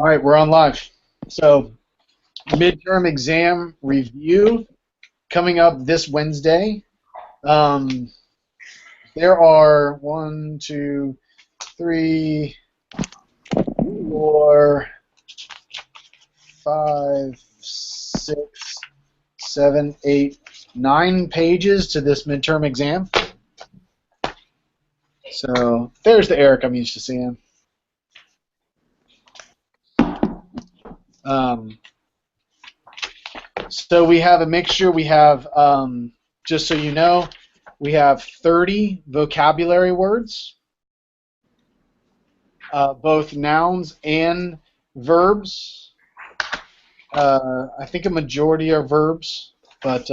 All right, we're on live. So, midterm exam review coming up this Wednesday. Um, there are 1, 2, 3, 4, 5, 6, 7, 8, 9 pages to this midterm exam. So, there's the Eric I'm used to seeing. So we have a mixture. We have, just so you know, we have 30 vocabulary words, both nouns and verbs. I think a majority are verbs, but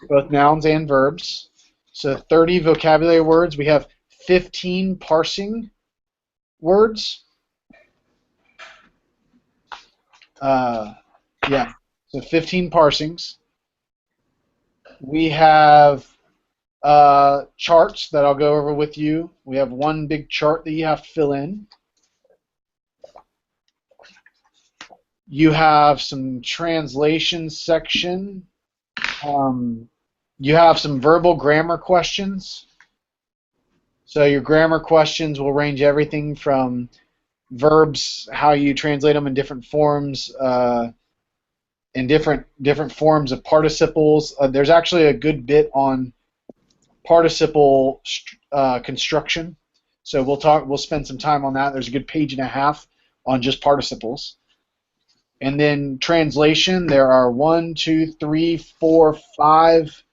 both nouns and verbs. So 30 vocabulary words. We have 15 parsing words. Yeah, so 15 parsings. We have charts that I'll go over with you. We have one big chart that you have to fill in. You have some translation section. You have some verbal grammar questions. So your grammar questions will range everything from verbs, how you translate them in different forms, in different forms of participles. There's actually a good bit on participle construction. So we'll spend some time on that. There's a good page and a half on just participles. And then translation, there are 1, 2, 3, 4, 5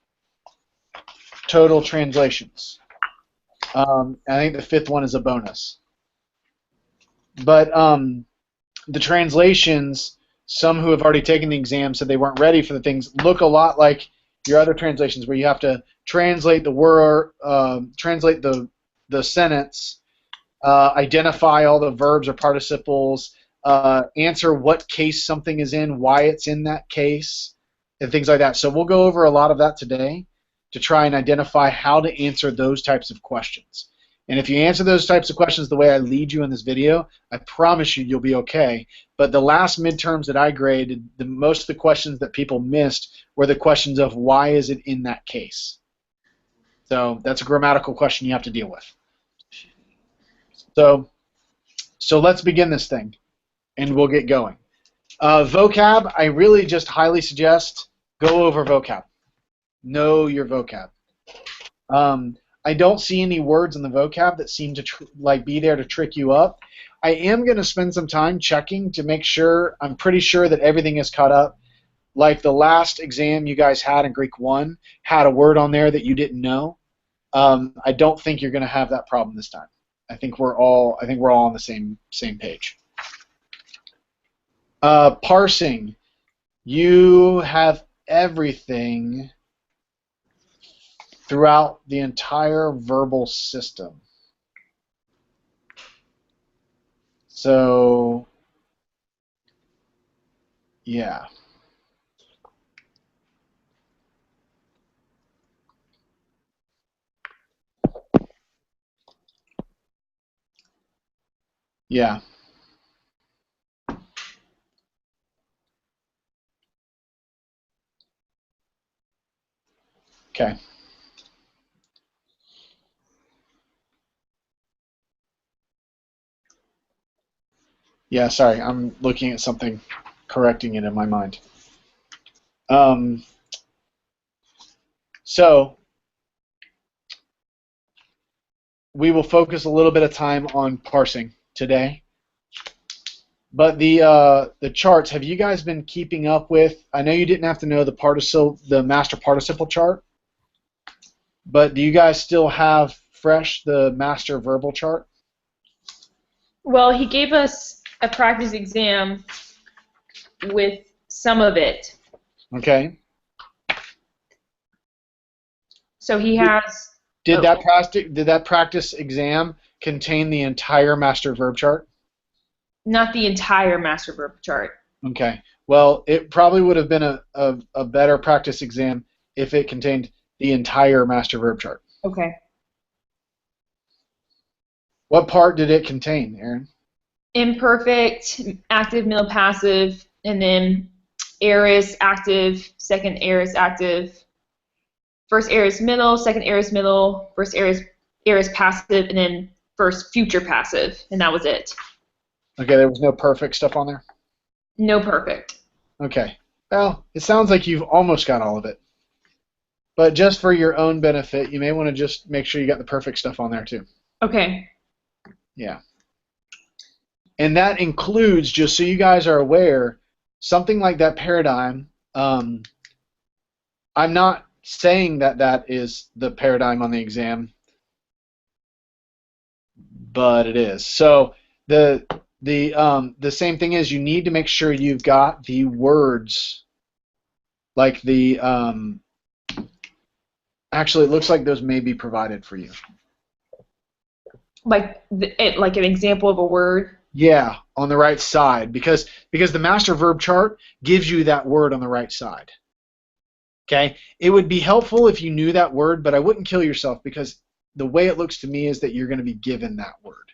total translations. I think the fifth one is a bonus. But the translations, some who have already taken the exam said they weren't ready for the things, look a lot like your other translations where you have to translate the word, translate the sentence, identify all the verbs or participles, answer what case something is in, why it's in that case, and things like that. So we'll go over a lot of that today to try and identify how to answer those types of questions. And if you answer those types of questions the way I lead you in this video, I promise you'll be okay. But the last midterms that I graded, most of the questions that people missed were the questions of why is it in that case. So that's a grammatical question you have to deal with. So let's begin this thing, and we'll get going. Vocab, I really just highly suggest go over vocab. Know your vocab. I don't see any words in the vocab that seem to be there to trick you up. I am going to spend some time checking to make sure, I'm pretty sure that everything is caught up. Like the last exam you guys had in Greek 1 had a word on there that you didn't know. I don't think you're going to have that problem this time. I think we're all on the same page. Parsing. You have everything throughout the entire verbal system. So, yeah. Yeah. Okay. Yeah, sorry, I'm looking at something, correcting it in my mind. So we will focus a little bit of time on parsing today. But the charts, have you guys been keeping up with? I know you didn't have to know the master participle chart, but do you guys still have fresh the master verbal chart? Well, he gave us a practice exam with some of it. Okay. So he has. Did that practice exam contain the entire master verb chart? Not the entire master verb chart. Okay. Well, it probably would have been a better practice exam if it contained the entire master verb chart. Okay. What part did it contain, Aaron? imperfect, active, middle, passive, and then aorist, active, second aorist, active, first aorist, middle, second aorist, middle, first aorist, passive, and then first future passive, and that was it. Okay, there was no perfect stuff on there? No perfect. Okay. Well, it sounds like you've almost got all of it. But just for your own benefit, you may want to just make sure you got the perfect stuff on there too. Okay. Yeah. And that includes, just so you guys are aware, something like that paradigm. I'm not saying that that is the paradigm on the exam, but it is. So the same thing is you need to make sure you've got the words, like the actually, it looks like those may be provided for you. Like like an example of a word. Yeah, on the right side, because the master verb chart gives you that word on the right side. Okay, it would be helpful if you knew that word, but I wouldn't kill yourself because the way it looks to me is that you're going to be given that word.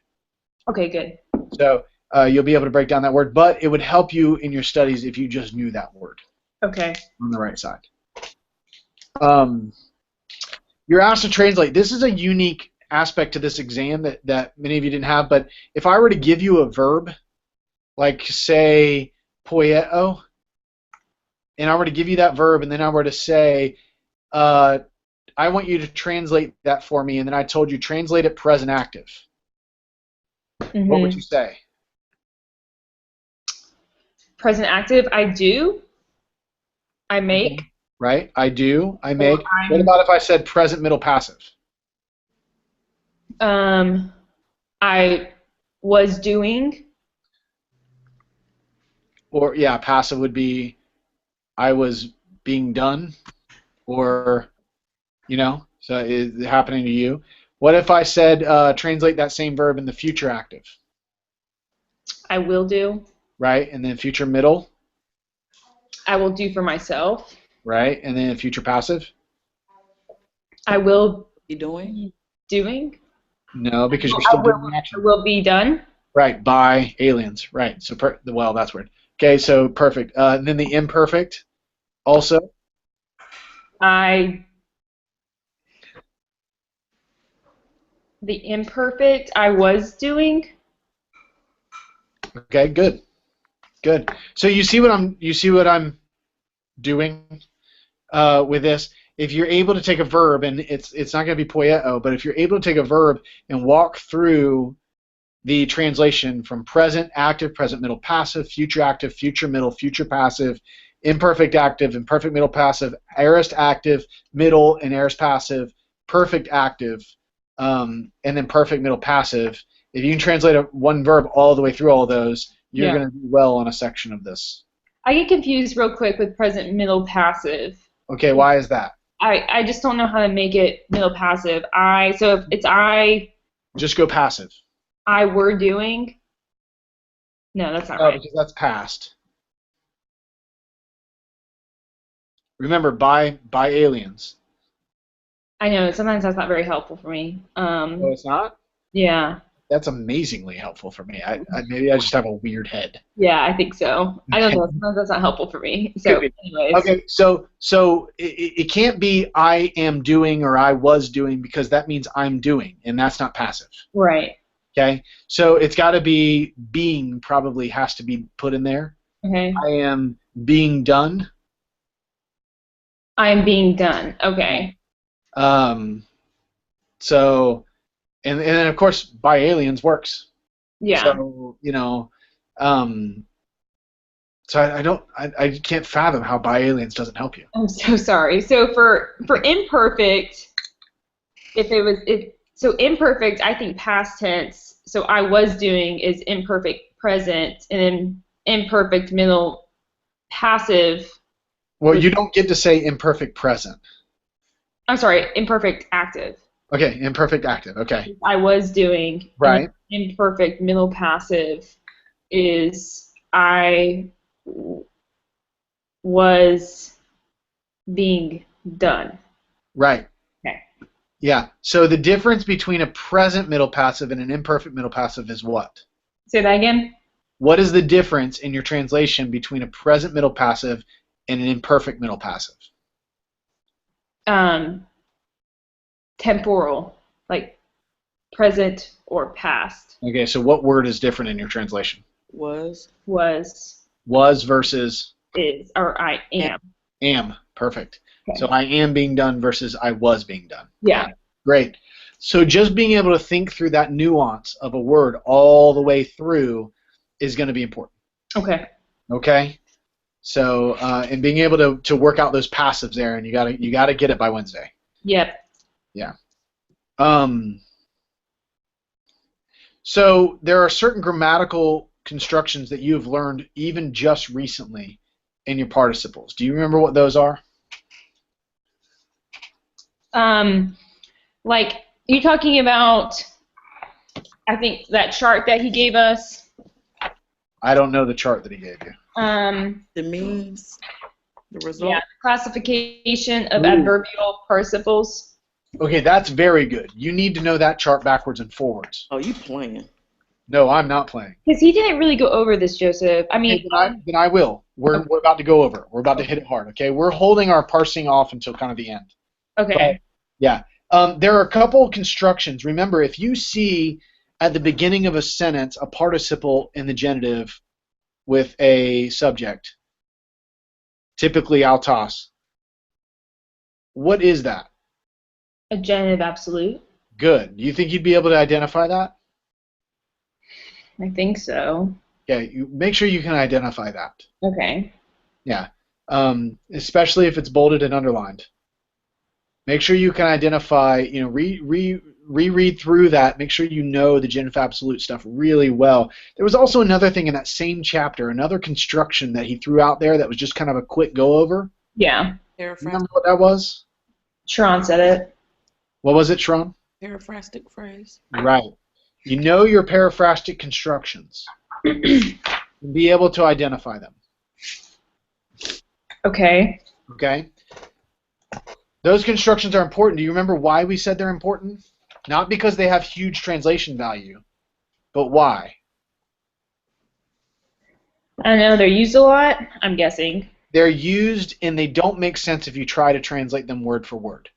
Okay, good. So you'll be able to break down that word, but it would help you in your studies if you just knew that word. Okay. On the right side. You're asked to translate. This is a unique aspect to this exam that many of you didn't have, but if I were to give you a verb, like say poieo, and I were to give you that verb, and then I were to say, I want you to translate that for me, and then I told you translate it present active. Mm-hmm. What would you say? Present active, I do. I make. Right? I do. I make. What about if I said present middle passive? I was doing. Or yeah, passive would be I was being done, or so it's happening to you. What if I said translate that same verb in the future active? I will do. Right, and then future middle. I will do for myself. Right, and then future passive. I will be doing. Doing. No, because you're still doing the action. I will be done. Right, by aliens. Right, so well, that's weird. Okay, so perfect. And then the imperfect, also. The imperfect, I was doing. Okay, good. Good. So you see what I'm doing with this. If you're able to take a verb, and it's not going to be poieo, but if you're able to take a verb and walk through the translation from present active, present middle passive, future active, future middle, future passive, imperfect active, imperfect middle passive, aorist active, middle, and aorist passive, perfect active, and then perfect middle passive. If you can translate one verb all the way through all those, you're going to do well on a section of this. I get confused real quick with present middle passive. Okay, why is that? I just don't know how to make it middle passive. So if it's I. Just go passive. I were doing. No, that's not right. Because that's past. Remember, by aliens. I know. Sometimes that's not very helpful for me. Oh, it's not? Yeah. That's amazingly helpful for me. Maybe I just have a weird head. Yeah, I think so. I don't know. Sometimes that's not helpful for me. So, anyways. Okay, so it can't be I am doing or I was doing, because that means I'm doing, and that's not passive. Right. Okay, so it's got to be being, probably has to be put in there. Okay. I am being done. I am being done. Okay. So, and then of course by aliens works. Yeah. So so I can't fathom how by aliens doesn't help you. I'm so sorry. So for imperfect, so imperfect, I think past tense. So I was doing is imperfect present, and then imperfect middle passive. Well, you don't get to say imperfect present. I'm sorry, imperfect active. Okay, imperfect active. Okay. I was doing. Right. Imperfect middle passive is I was being done. Right. Okay. Yeah. So the difference between a present middle passive and an imperfect middle passive is what? Say that again. What is the difference in your translation between a present middle passive and an imperfect middle passive? Temporal, like present or past. Okay, so what word is different in your translation? Was. Was. Was versus Is. Or I am. am. Perfect. Okay. So I am being done versus I was being done. Yeah. Great. So just being able to think through that nuance of a word all the way through is going to be important. Okay. Okay. So and being able to work out those passives there, and you gotta get it by Wednesday. Yep. Yeah. So there are certain grammatical constructions that you have learned even just recently in your participles. Do you remember what those are? Like, you talking about, I think, that chart that he gave us? I don't know the chart that he gave you. The means. The result. Yeah, classification of Ooh. adverbial participles. Okay, that's very good. You need to know that chart backwards and forwards. Oh, you playing. No, I'm not playing. Because he didn't really go over this, Joseph. I mean, Okay, then I will. We're about to go over it. We're about to hit it hard, okay? We're holding our parsing off until kind of the end. okay. But, yeah. There are a couple of constructions. Remember, if you see at the beginning of a sentence a participle in the genitive with a subject, typically autos, what is that? A genitive absolute. Good. Do you think you'd be able to identify that? I think so. Okay, make sure you can identify that. Okay. Yeah. Especially if it's bolded and underlined. Make sure you can identify, reread through that. Make sure you know the genitive absolute stuff really well. There was also another thing in that same chapter, another construction that he threw out there that was just kind of a quick go over. Yeah. Remember what that was? Sharon said it. What was it, Sharon? Paraphrastic phrase. Right. You know your paraphrastic constructions. And be able to identify them. Okay. Okay? Those constructions are important. Do you remember why we said they're important? Not because they have huge translation value, but why? I don't know. They're used a lot, I'm guessing. They're used and they don't make sense if you try to translate them word for word.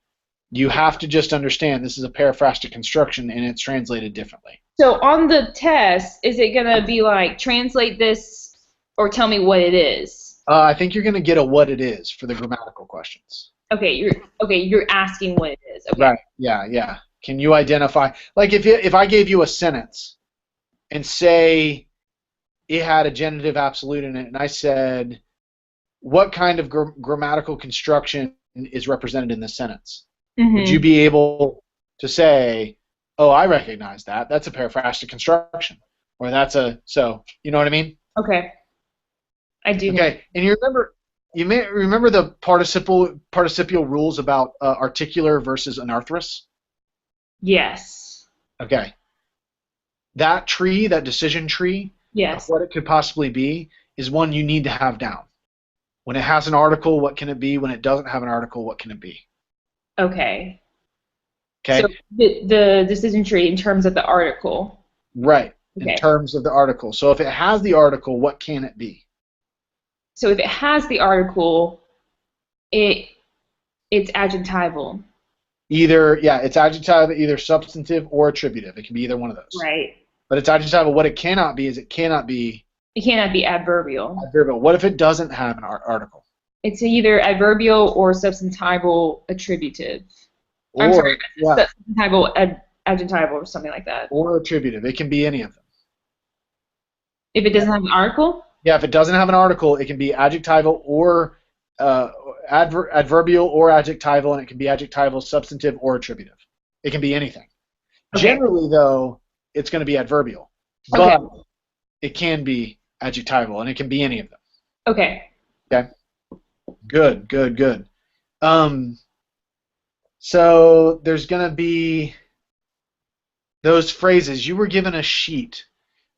You have to just understand this is a paraphrastic construction and it's translated differently. So on the test, is it going to be like, translate this or tell me what it is? I think you're going to get a what it is for the grammatical questions. Okay, you're asking what it is. Okay. Right. Yeah. Can you identify, like if I gave you a sentence and say it had a genitive absolute in it and I said, what kind of grammatical construction is represented in this sentence? Mm-hmm. Would you be able to say, oh, I recognize that. That's a paraphrastic construction. Or that's so, you know what I mean? Okay. I do. Okay, and you may remember the participial rules about articular versus anarthrous? Yes. Okay. That tree, that decision tree, Yes. of what it could possibly be, is one you need to have down. When it has an article, what can it be? When it doesn't have an article, what can it be? Okay. Okay. So the decision tree in terms of the article. Right. Okay. In terms of the article. So if it has the article, what can it be? So if it has the article, it's adjectival. It's adjective, either substantive or attributive. It can be either one of those. Right. But it's adjectival. What it cannot be is it cannot be adverbial. adverbial. What if it doesn't have an article? It's either adverbial or substantival attributive. I'm sorry, substantival adjectival or something like that. Or attributive. It can be any of them. If it doesn't have an article? Yeah, if it doesn't have an article, it can be adjectival or adverbial or adjectival, and it can be adjectival, substantive, or attributive. It can be anything. Okay. Generally, though, it's going to be adverbial. Okay. But it can be adjectival, and it can be any of them. Okay. Okay. Good. So there's going to be those phrases. You were given a sheet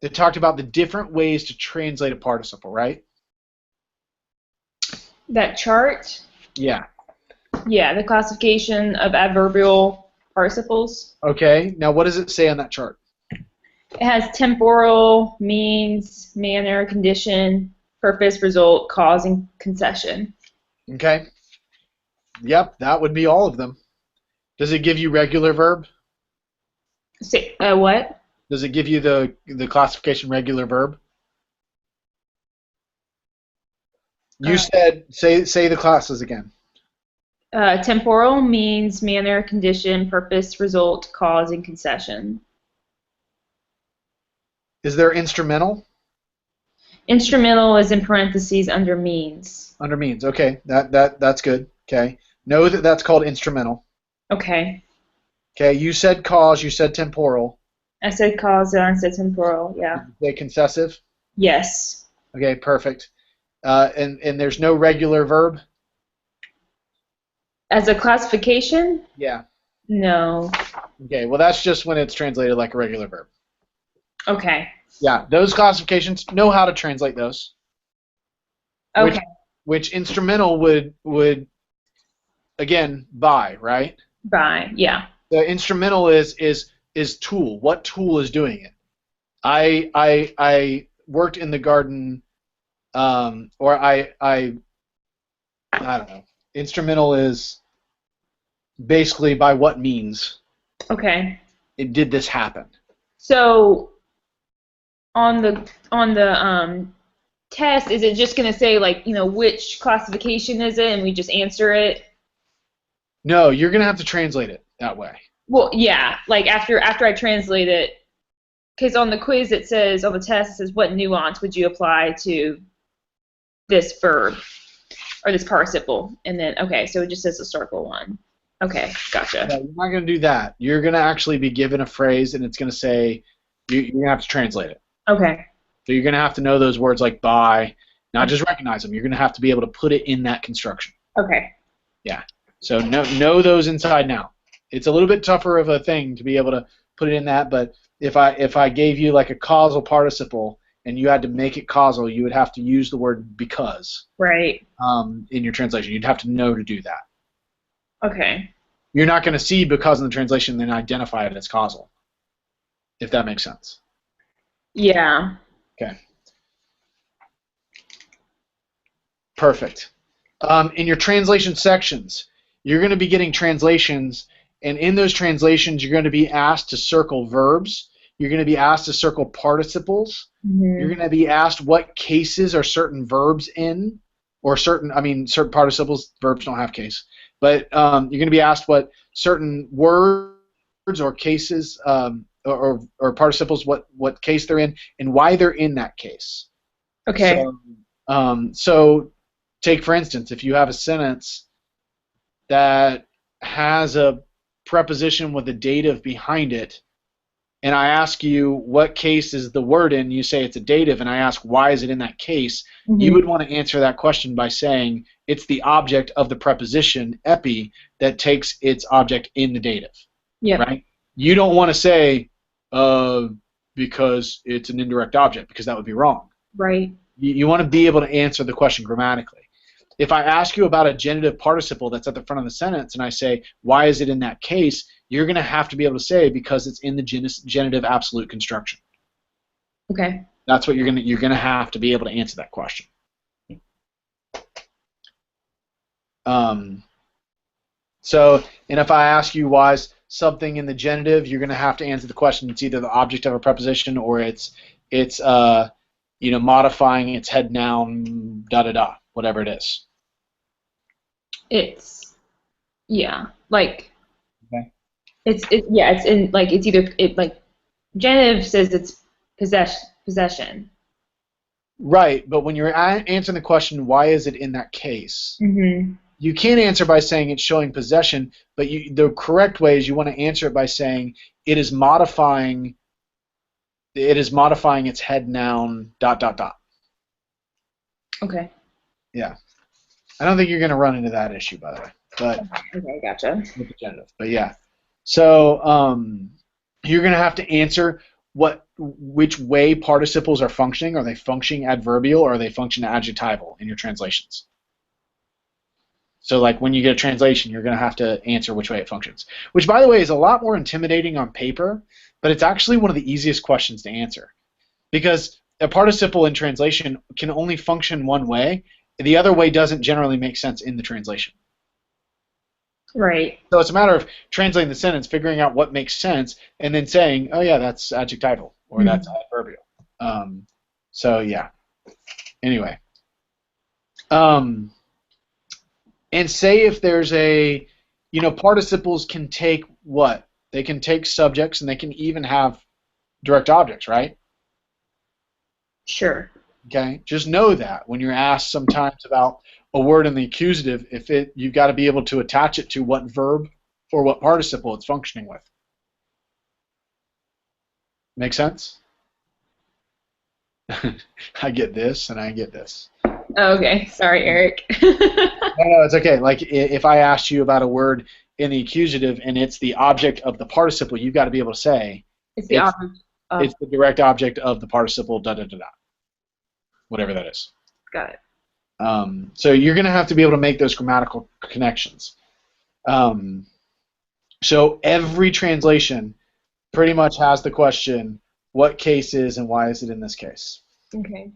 that talked about the different ways to translate a participle, right? That chart? Yeah. Yeah, the classification of adverbial participles. Okay. Now, what does it say on that chart? It has temporal, means, manner, condition, purpose, result, cause, and concession. Okay. Yep, that would be all of them. Does it give you regular verb? Say, what? Does it give you the classification regular verb? You said say the classes again. Temporal, means, manner, condition, purpose, result, cause, and concession. Is there instrumental? Instrumental is in parentheses under means. Under means. Okay, that's good. Okay. Know that that's called instrumental. Okay. Okay, you said cause, you said temporal. I said cause and I said temporal, yeah. Did you say concessive? Yes. Okay, perfect. And there's no regular verb? As a classification? Yeah. No. Okay, well that's just when it's translated like a regular verb. Okay. Yeah, those classifications, know how to translate those. Okay. Which instrumental would again, by, right? By, yeah. The instrumental is tool. What tool is doing it? I worked in the garden, or I don't know. Instrumental is basically by what means Okay. did this happen? So on the test, is it just going to say like, which classification is it and we just answer it? No, you're gonna have to translate it that way. Well, yeah, like after I translate it, because on the quiz it says, on the test it says, what nuance would you apply to this verb or this participle? And then, okay, so it just says the circle one. Okay, gotcha. No, you're not gonna do that. You're gonna actually be given a phrase, and it's gonna say you're gonna have to translate it. Okay. So you're gonna have to know those words like by, not just recognize them. You're gonna have to be able to put it in that construction. Okay. Yeah. So know those inside and out. It's a little bit tougher of a thing to be able to put it in that, but if I gave you like a causal participle and you had to make it causal, you would have to use the word because. Right. In your translation. You'd have to know to do that. Okay. You're not going to see because in the translation and then identify it as causal, if that makes sense. Yeah. Okay. Perfect. In your translation sections, you're going to be getting translations, and in those translations, you're going to be asked to circle verbs. You're going to be asked to circle participles. Mm-hmm. You're going to be asked what cases are certain verbs in, or certain participles. Verbs don't have case, but you're going to be asked what certain words or cases or participles, what case they're in, and why they're in that case. Okay. So take, for instance, if you have a sentence that has a preposition with a dative behind it, and I ask you what case is the word in, you say it's a dative, and I ask why is it in that case, you would want to answer that question by saying it's the object of the preposition epi that takes its object in the dative. Yeah. Right? You don't want to say because it's an indirect object, because that would be wrong. Right. You want to be able to answer the question grammatically. If I ask you about a genitive participle that's at the front of the sentence and I say, why is it in that case, you're going to have to be able to say because it's in the genitive absolute construction. Okay. That's what you're going to have to be able to answer that question. So, and if I ask you why is something in the genitive, you're going to have to answer the question. It's either the object of a preposition or it's modifying its head noun, whatever it is. It's, yeah, like, Okay. it's in, like, it's either, like, genitive says it's possession. Right, but when you're answering the question, why is it in that case, Mm-hmm. you can't answer by saying it's showing possession, but the correct way is you want to answer it by saying it is modifying its head noun, ... Okay. Yeah. I don't think you're going to run into that issue, by the way. But Okay, gotcha. with the genitive. But yeah. So you're going to have to answer which way participles are functioning. Are they functioning adverbial or are they functioning adjectival in your translations? So like when you get a translation, you're going to have to answer which way it functions. Which, by the way, is a lot more intimidating on paper, but it's actually one of the easiest questions to answer. Because a participle in translation can only function one way. The other way doesn't generally make sense in the translation. Right. So it's a matter of translating the sentence, figuring out what makes sense, and then saying, oh yeah, that's adjectival, or that's adverbial. So yeah. Anyway. And say if there's a, participles can take what? They can take subjects, and they can even have direct objects, right? Sure. Okay, just know that when you're asked sometimes about a word in the accusative, you've got to be able to attach it to what verb or what participle it's functioning with. Make sense? I get this and I get this. Okay, sorry, Eric. No, it's okay. Like if I asked you about a word in the accusative and it's the object of the participle, you've got to be able to say It's the object. It's the direct object of the participle, da da da da. Whatever that is. Got it. So you're going to have to be able to make those grammatical connections. So every translation pretty much has the question, what case is and why is it in this case? Okay.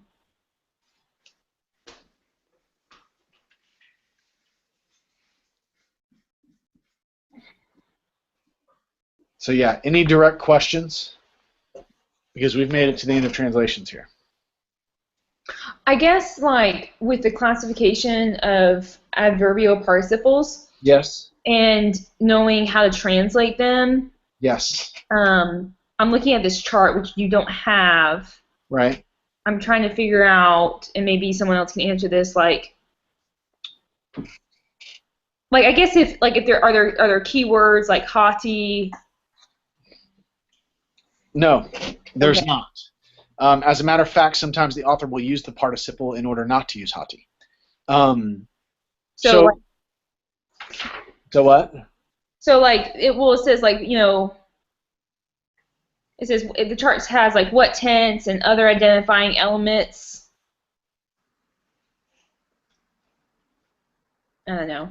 So yeah, any direct questions? Because we've made it to the end of translations here. I guess, like, with the classification of adverbial participles Yes. and knowing how to translate them, Yes. I'm looking at this chart, which you don't have. Right. I'm trying to figure out, and maybe someone else can answer this, like I guess if there are there keywords like haughty. No, there's Okay. not. As a matter of fact, sometimes the author will use the participle in order not to use haughty. So what? So like it says like it says the chart has like what tense and other identifying elements. I don't know.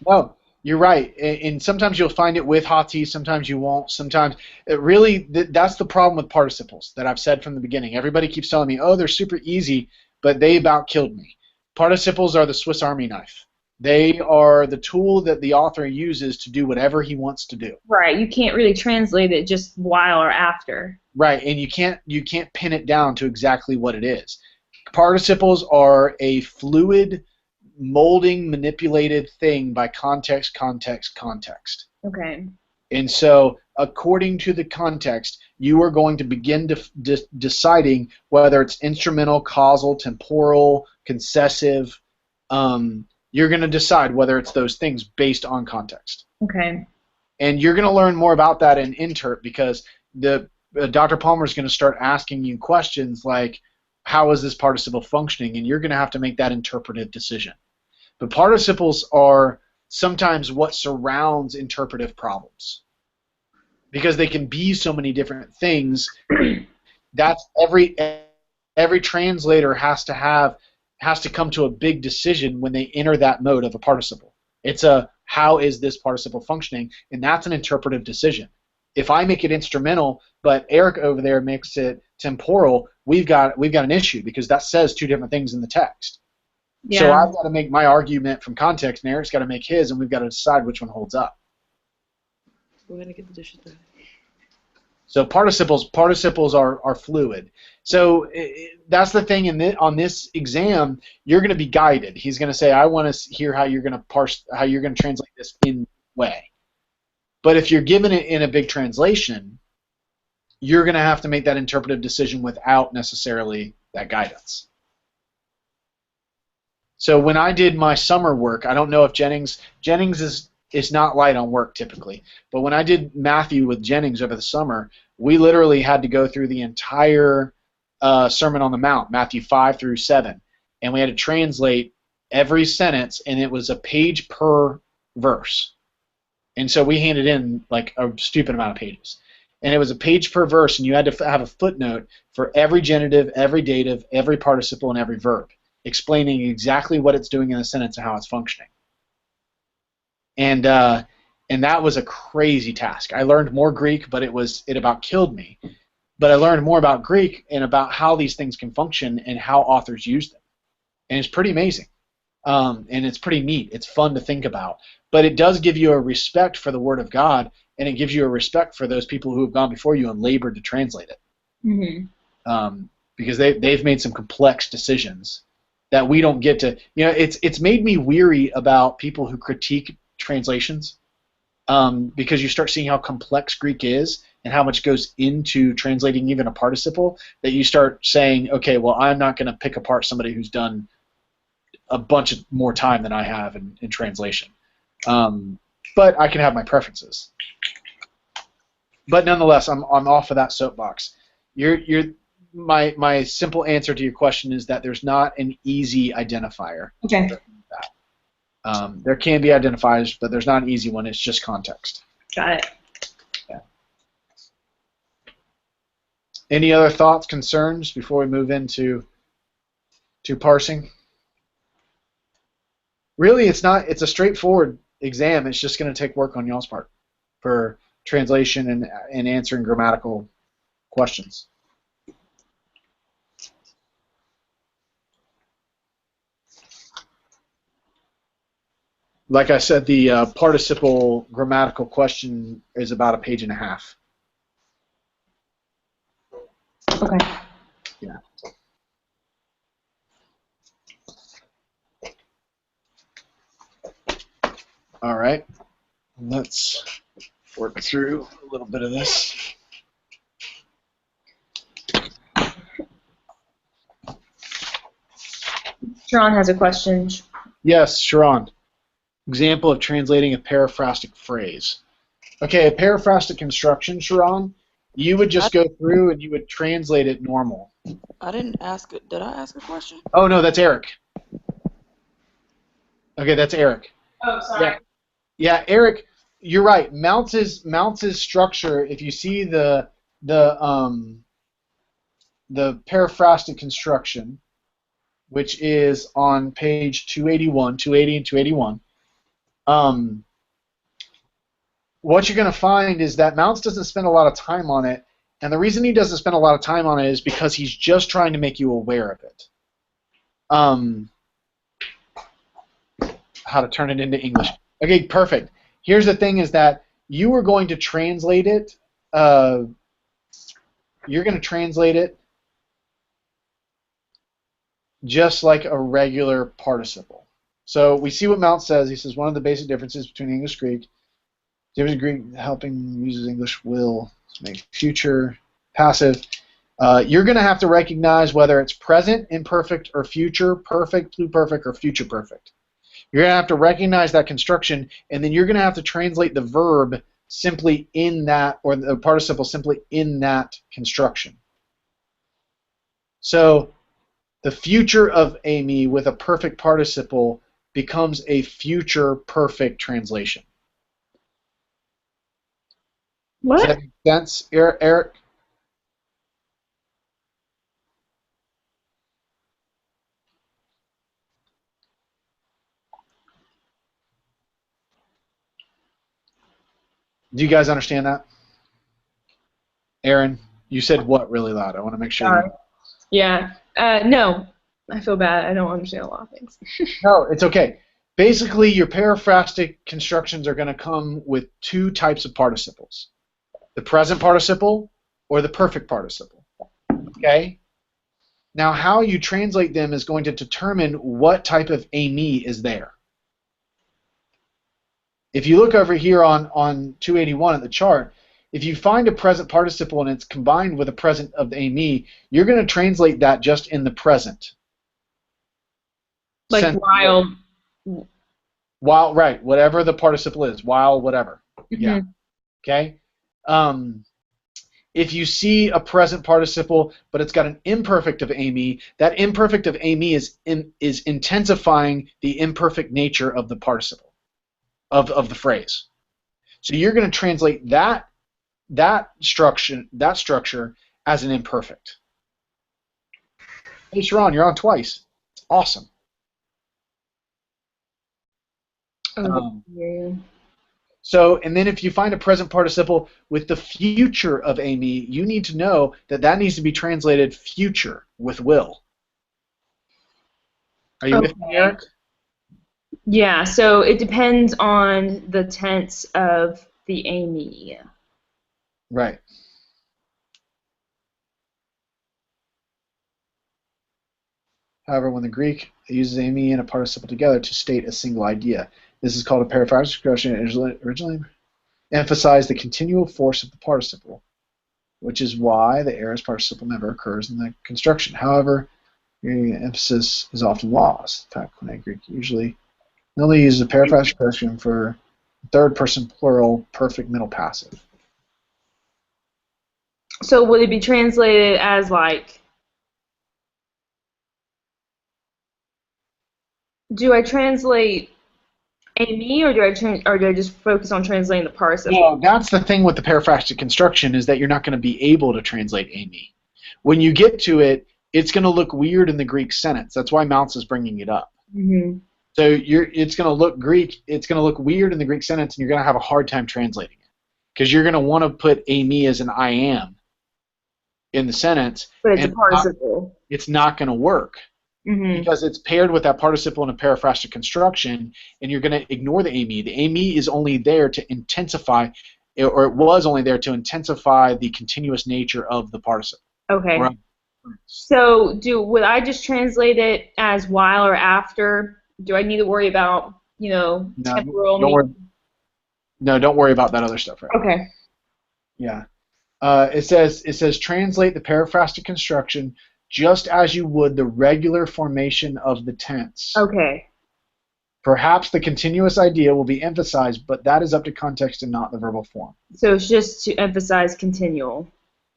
No, you're right. And sometimes you'll find it with haughty, sometimes you won't. Sometimes it really that's the problem with participles that I've said from the beginning. Everybody keeps telling me, "Oh, they're super easy," but they about killed me. Participles are the Swiss Army knife. They are the tool that the author uses to do whatever he wants to do. Right. You can't really translate it just while or after. Right, and you can't pin it down to exactly what it is. Participles are a fluid, molding, manipulated thing by context, context, context. Okay. And so, according to the context, you are going to begin deciding whether it's instrumental, causal, temporal, concessive. You're going to decide whether it's those things based on context. Okay. And you're going to learn more about that in Interp because Dr. Palmer is going to start asking you questions like, how is this participle functioning? And you're going to have to make that interpretive decision. But participles are sometimes what surrounds interpretive problems because they can be so many different things. That's every translator has to come to a big decision when they enter that mode of a participle. It's a how is this participle functioning, and that's an interpretive decision. If I make it instrumental, but Eric over there makes it temporal, we've got an issue because that says two different things in the text. Yeah. So I've got to make my argument from context, and Eric's got to make his, and we've got to decide which one holds up. We're gonna get the dishes done. So participles are fluid. So that's the thing on this exam, you're going to be guided. He's going to say, I want to hear how you're going to translate this in this way. But if you're given it in a big translation, you're going to have to make that interpretive decision without necessarily that guidance. So when I did my summer work, I don't know if Jennings is not light on work typically, but when I did Matthew with Jennings over the summer, we literally had to go through the entire Sermon on the Mount, Matthew 5 through 7, and we had to translate every sentence, and it was a page per verse. And so we handed in like a stupid amount of pages. And it was a page per verse, and you had to have a footnote for every genitive, every dative, every participle, and every verb, explaining exactly what it's doing in the sentence and how it's functioning. and that was a crazy task. I learned more Greek, but it about killed me. But I learned more about Greek and about how these things can function and how authors use them, and it's pretty amazing. And it's pretty neat. It's fun to think about. But it does give you a respect for the Word of God, and it gives you a respect for those people who have gone before you and labored to translate it. Mm-hmm. Because they've made some complex decisions that we don't get to. It's made me weary about people who critique translations, because you start seeing how complex Greek is and how much goes into translating even a participle, that you start saying, okay, well, I'm not going to pick apart somebody who's done a bunch of more time than I have in translation. But I can have my preferences. But nonetheless, I'm off of that soapbox. My simple answer to your question is that there's not an easy identifier. Okay. There can be identifiers, but there's not an easy one. It's just context. Got it. Yeah. Any other thoughts, concerns before we move into parsing? Really, it's a straightforward exam. It's just going to take work on y'all's part for translation and answering grammatical questions. Like I said, the participle grammatical question is about a page and a half. Okay. Yeah. All right. Let's work through a little bit of this. Sharon has a question. Yes, Sharon. Example of translating a paraphrastic phrase. Okay, a paraphrastic construction, Sharon, you would just go through and you would translate it normal. I didn't ask it. Did I ask a question? Oh, no, that's Eric. Okay, that's Eric. Oh, sorry. Yeah, Eric, you're right. Mounts' structure, if you see the paraphrastic construction, which is on page 281, 280 and 281, what you're going to find is that Mounts doesn't spend a lot of time on it, and the reason he doesn't spend a lot of time on it is because he's just trying to make you aware of it. How to turn it into English. Okay, perfect. Here's the thing is that you are going to translate it, just like a regular participle. So we see what Mount says. He says one of the basic differences between English and Greek, difference in Greek helping uses English will make future passive. You're going to have to recognize whether it's present imperfect or future perfect, pluperfect, or future perfect. You're going to have to recognize that construction, and then you're going to have to translate the verb simply in that, or the participle simply in that construction. So the future of Amy with a perfect participle becomes a future perfect translation. What? Does that make sense, Eric? Do you guys understand that? Aaron, you said what really loud? I want to make sure. Sorry. Yeah. No. I feel bad. I don't understand a lot of things. No, it's okay. Basically, your paraphrastic constructions are going to come with two types of participles. The present participle or the perfect participle. Okay? Now, how you translate them is going to determine what type of Amy is there. If you look over here on 281 at the chart, if you find a present participle and it's combined with a present of the Amy, you're going to translate that just in the present. Like While, right, whatever the participle is, while, whatever. Mm-hmm. Yeah. Okay? If you see a present participle, but it's got an imperfect of Amy, that imperfect of Amy is intensifying the imperfect nature of the participle, of the phrase. So you're going to translate that structure as an imperfect. Hey, Sharon, you're on twice. It's awesome. Okay. Um, Yeah. so, and then if you find a present participle with the future of Amy, you need to know that that needs to be translated future with will. Are you with me, Okay. Eric? Yeah, so it depends on the tense of the Amy. Right. However, when the Greek uses Amy and a participle together to state a single idea, this is called a periphrastic expression. It originally emphasized the continual force of the participle, which is why the aorist participle never occurs in the construction. However, the emphasis is often lost. In fact, Koine Greek usually only uses a periphrastic expression for third person plural perfect middle passive. So would it be translated as like, do I translate Amy or do I just focus on translating the participle? No, that's the thing with the periphrastic construction is that you're not going to be able to translate Amy. When you get to it, it's going to look weird in the Greek sentence. That's why Mounts is bringing it up. Mm-hmm. So it's going to look Greek. It's going to look weird in the Greek sentence, and you're going to have a hard time translating it because you're going to want to put Amy as an I am in the sentence, But it's a and participle. it's not going to work Mm-hmm. because it's paired with that participle in a periphrastic construction, and you're going to ignore the Amy. The Amy is only there to intensify, or it was only there to intensify the continuous nature of the participle. Okay. Right. So would I just translate it as while or after? Do I need to worry about, No, temporal don't meaning? worry. No, don't worry about that other stuff right now. Okay. Yeah. It says translate the periphrastic construction just as you would the regular formation of the tense. Okay. Perhaps the continuous idea will be emphasized, but that is up to context and not the verbal form. So it's just to emphasize continual.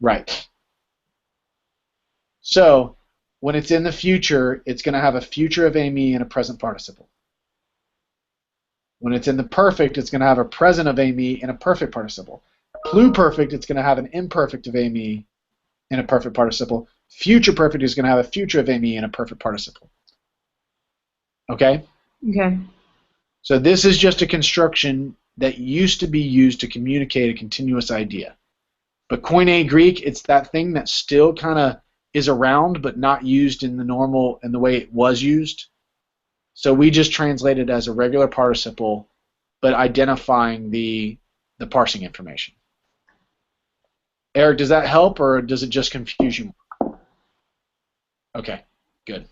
Right. So when it's in the future, it's going to have a future of Amy and a present participle. When it's in the perfect, it's going to have a present of Amy and a perfect participle. Pluperfect, it's going to have an imperfect of Amy and a perfect participle. Future perfect is going to have a future of Amy and a perfect participle. Okay? Okay. So this is just a construction that used to be used to communicate a continuous idea. But Koine Greek, it's that thing that still kind of is around but not used in the way it was used. So we just translate it as a regular participle, but identifying the parsing information. Eric, does that help or does it just confuse you? Okay, good.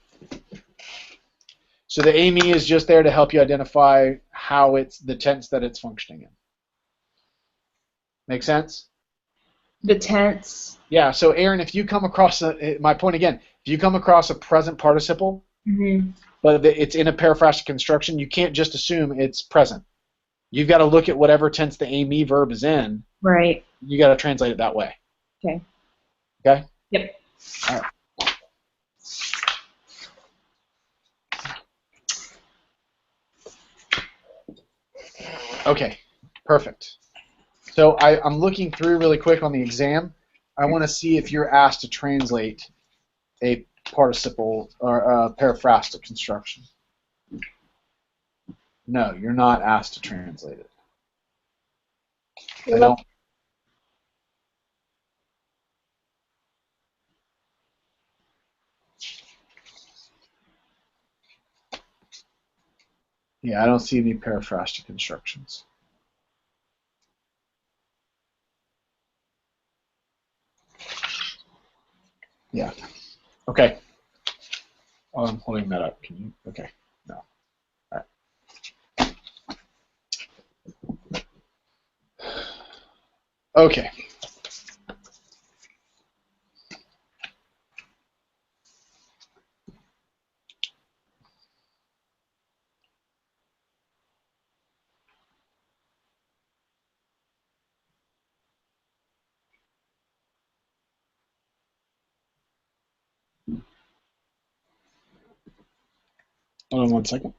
So the Amy is just there to help you identify how it's the tense that it's functioning in. Make sense? The tense. Yeah. So Aaron, if you come across my point again, if you come across a present participle, Mm-hmm. but it's in a periphrastic construction, you can't just assume it's present. You've got to look at whatever tense the Amy verb is in. Right. You got to translate it that way. Okay. Okay. Yep. All right. Okay. Perfect. So I'm looking through really quick on the exam. I want to see if you're asked to translate a participle or a periphrastic construction. No, you're not asked to translate it. I don't. Yeah, I don't see any periphrastic constructions. Yeah. Okay. Oh, I'm holding that up. Can you? Okay. No. All right. Okay. Hold on one second.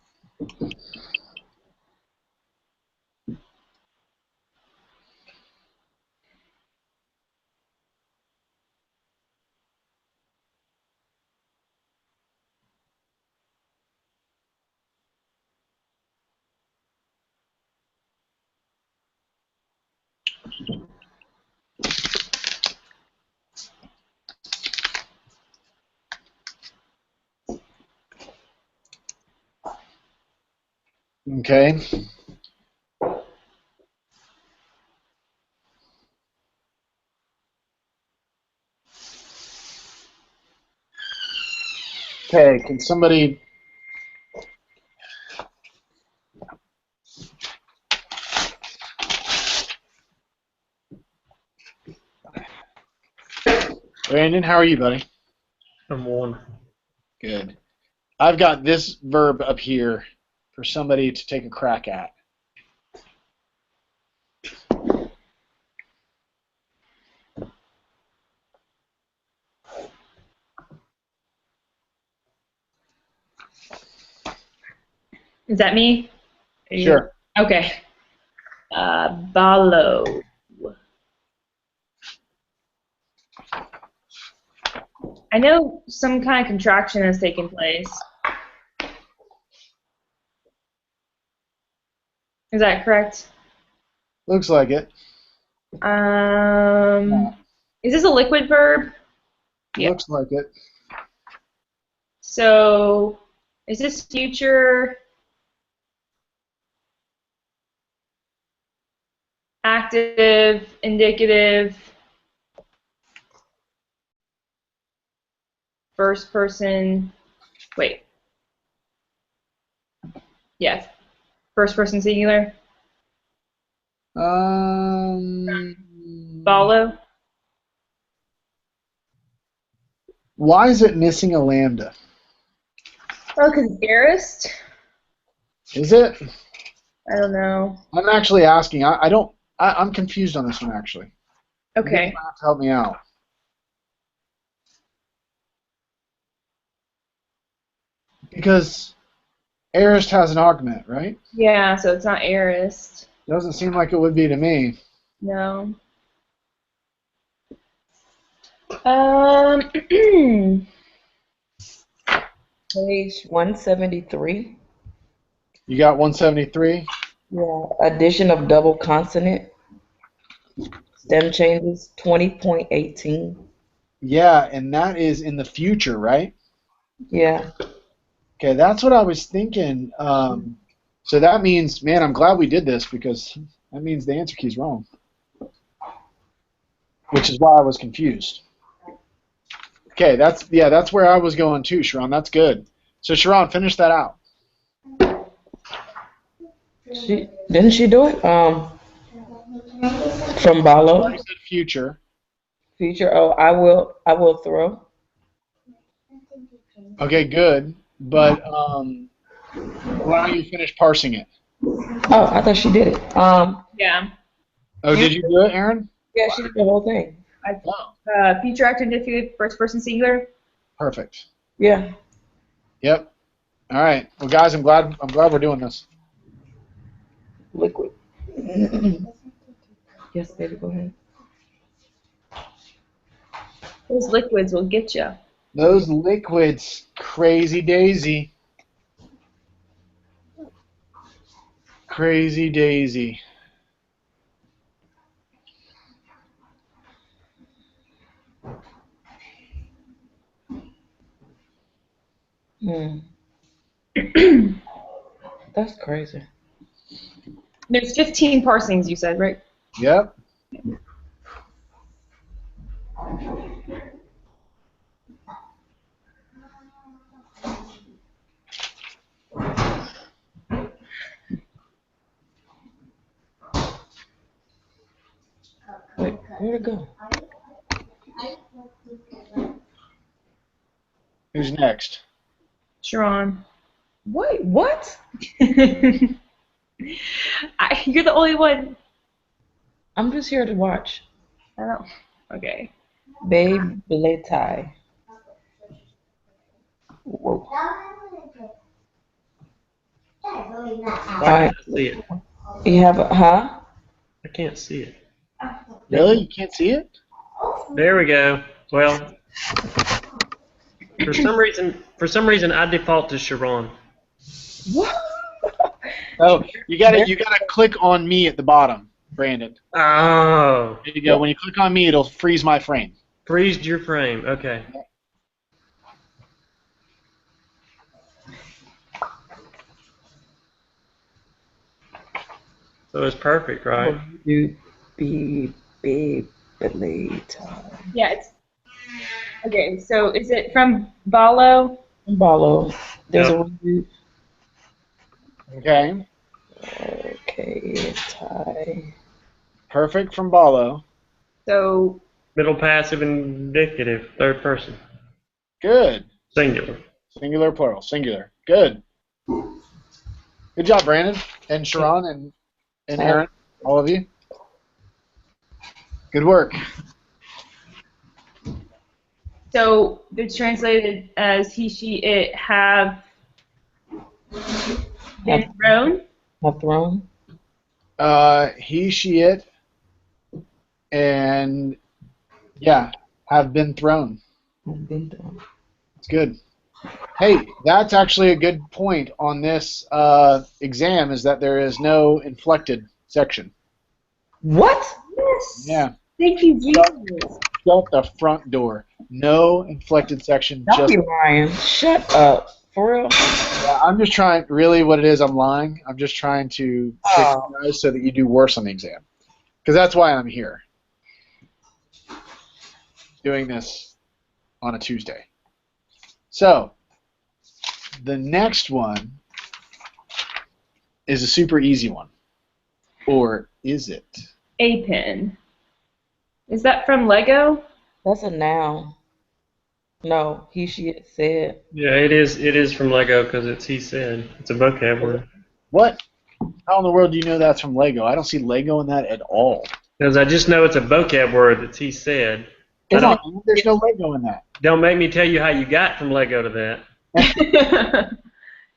Okay. Okay, can somebody... Brandon, how are you, buddy? I'm wonderful. Good. I've got this verb up here for somebody to take a crack at. Is that me? Are you- Sure. Okay. Follow. I know some kind of contraction has taken place. Is that correct? Looks like it. Is this a liquid verb? Yeah. Looks like it. So, is this future active, indicative, first person? Wait. Yes. First person singular? Follow? Why is it missing a lambda? Oh, because aorist? Is it? I don't know. I'm actually asking. I'm confused on this one, actually. Okay. You're gonna have to help me out. Because aorist has an augment, right? Yeah, so it's not aorist. Doesn't seem like it would be to me. No. Page 173. You got 173? Yeah. Addition of double consonant. Stem changes 20.18. Yeah, and that is in the future, right? Yeah. Okay, that's what I was thinking. So that means, man, I'm glad we did this because that means the answer key's wrong. Which is why I was confused. Okay, that's where I was going too, Sharon. That's good. So Sharon, finish that out. Didn't she do it? From Balo. I said future. Future. Oh, I will throw. Okay, good. But why don't you finish parsing it? Oh, I thought she did it. Yeah. Oh, did you do it, Aaron? Yeah, she did the whole thing. Oh, Future active, indicative, first person singular. perfect. Yeah. Yep. All right. Well, guys, I'm glad we're doing this. Liquid. Yes, baby, go ahead. Those liquids will get you. Those liquids, crazy daisy. Crazy daisy. That's crazy. There's 15 parsings, you said, right? Yep. Wait, where'd it go? Who's next? Sharon. Wait, what? You're the only one. I'm just here to watch. I don't. Okay. Babe Bletai. Whoa. I Alright. can't see it. You have a, huh? I can't see it. Really? You can't see it? There we go. Well, for some reason, I default to Sharon. What? Oh, you gotta click on me at the bottom, Brandon. Oh, There you go. When you click on me, it'll freeze my frame. freezed your frame. Okay. So it's perfect, right? You be later. Yeah, it's okay. So is it from Balo? Follow. There's Yep. a review. Okay. Okay, tie. Perfect from Balo. So Middle passive indicative, third person, Good. singular. Singular, plural. Singular. Good. Good job, Brandon and Sharon and Aaron, all of you. Good work. so they're translated as he, she, it have been thrown. Have thrown. He, she, it, and yeah, have been thrown. Have been thrown. It's good. Hey, that's actually a good point on this exam is that there is no inflected section. What? Yes. Yeah. Thank you, Jesus. Shut the front door. No inflected section. Don't Just be lying. Shut up. For real? yeah, I'm just trying. Really, what it is, I'm lying. I'm just trying to trick you guys so that you do worse on the exam. Because that's why I'm here. Doing this on a Tuesday. So, the next one is a super easy one. Or is it? A pin. Is that from Lego? That's a noun. No, he, she, it said. Yeah, it is. It is from Lego because it's he said. It's a vocab word. What? How in the world do you know that's from Lego? I don't see Lego in that at all. Because I just know it's a vocab word that's he said. Come on, there's no Lego in that. Don't make me tell you how you got from Lego to that.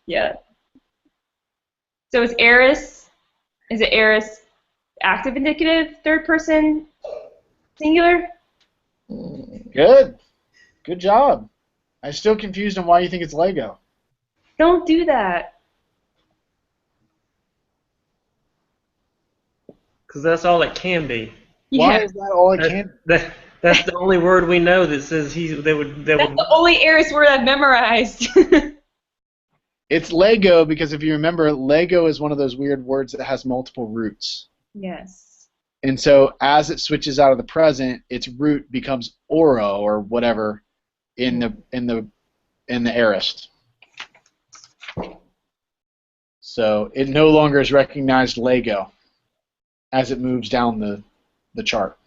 Yeah. So is Eris? Is it Eris active indicative, third person, singular? Good. Good job. I'm still confused on why you think it's Lego. Don't do that. Because that's all it can be. Why Yeah. is that all it can? That's the only word we know that says that would. That's the only Eris word I've memorized. It's Lego because if you remember, Lego is one of those weird words that has multiple roots. Yes. And so as it switches out of the present, its root becomes oro or whatever in the aorist. So it no longer is recognized Lego as it moves down the chart.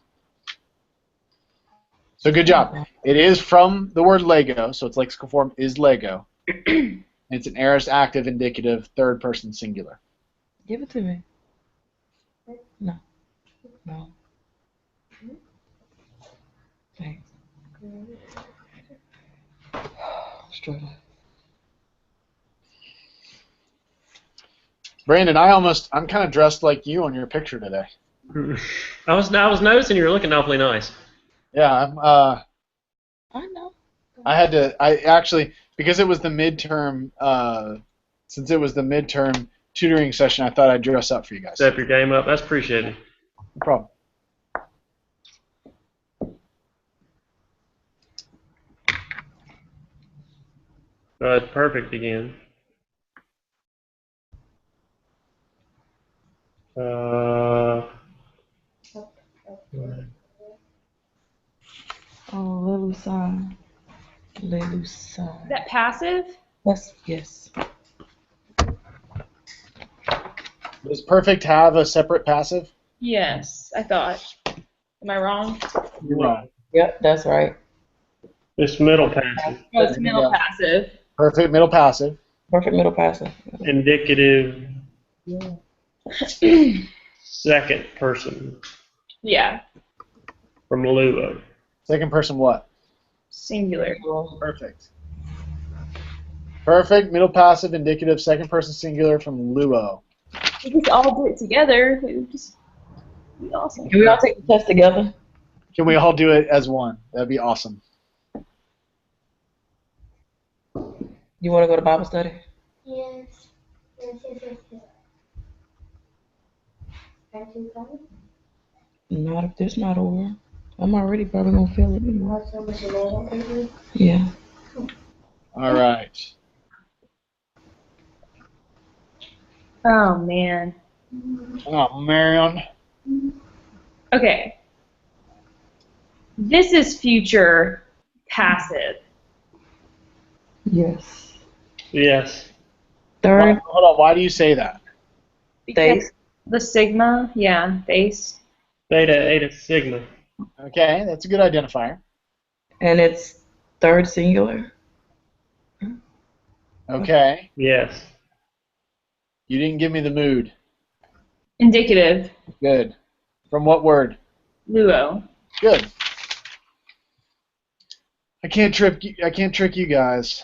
So good job. It is from the word Lego, so its lexical form is Lego. It's an aorist active indicative third person singular. Give it to me. No. No. Thanks. Straight up. Brandon, I'm kind of dressed like you on your picture today. I was noticing you were looking awfully nice. Yeah, I know. I actually, because it was the midterm, since it was the midterm tutoring session, I thought I'd dress up for you guys. Step your game up. That's appreciated. No problem. It's perfect again. Oh, Lelusai. Is that passive? Yes. Does perfect have a separate passive? Yes, I thought. Am I wrong? You're wrong. Yep, that's right. It's middle passive. Oh, it's middle passive. Perfect middle passive. Perfect middle passive. Indicative second person Yeah, from Luo. Second person what? singular. Perfect. Perfect middle passive indicative second person singular from Luo. We just all do it together. It would just be awesome. Can we all take the test together? Can we all do it as one? That'd be awesome. You want to go to Bible study? Yes. Aren't you coming? Not if this not over. I'm already probably gonna feel it anyway. What's so much later? Yeah. All right. Oh man. Oh, man. Okay. This is future passive. Yes. Yes. Third, Hold on. Why do you say that? Because base. the sigma, yeah, base. Theta, eta, sigma. Okay, that's a good identifier. And it's third singular. Okay. Yes. You didn't give me the mood. Indicative. Good. From what word? Luo. Good. I can't trick you guys.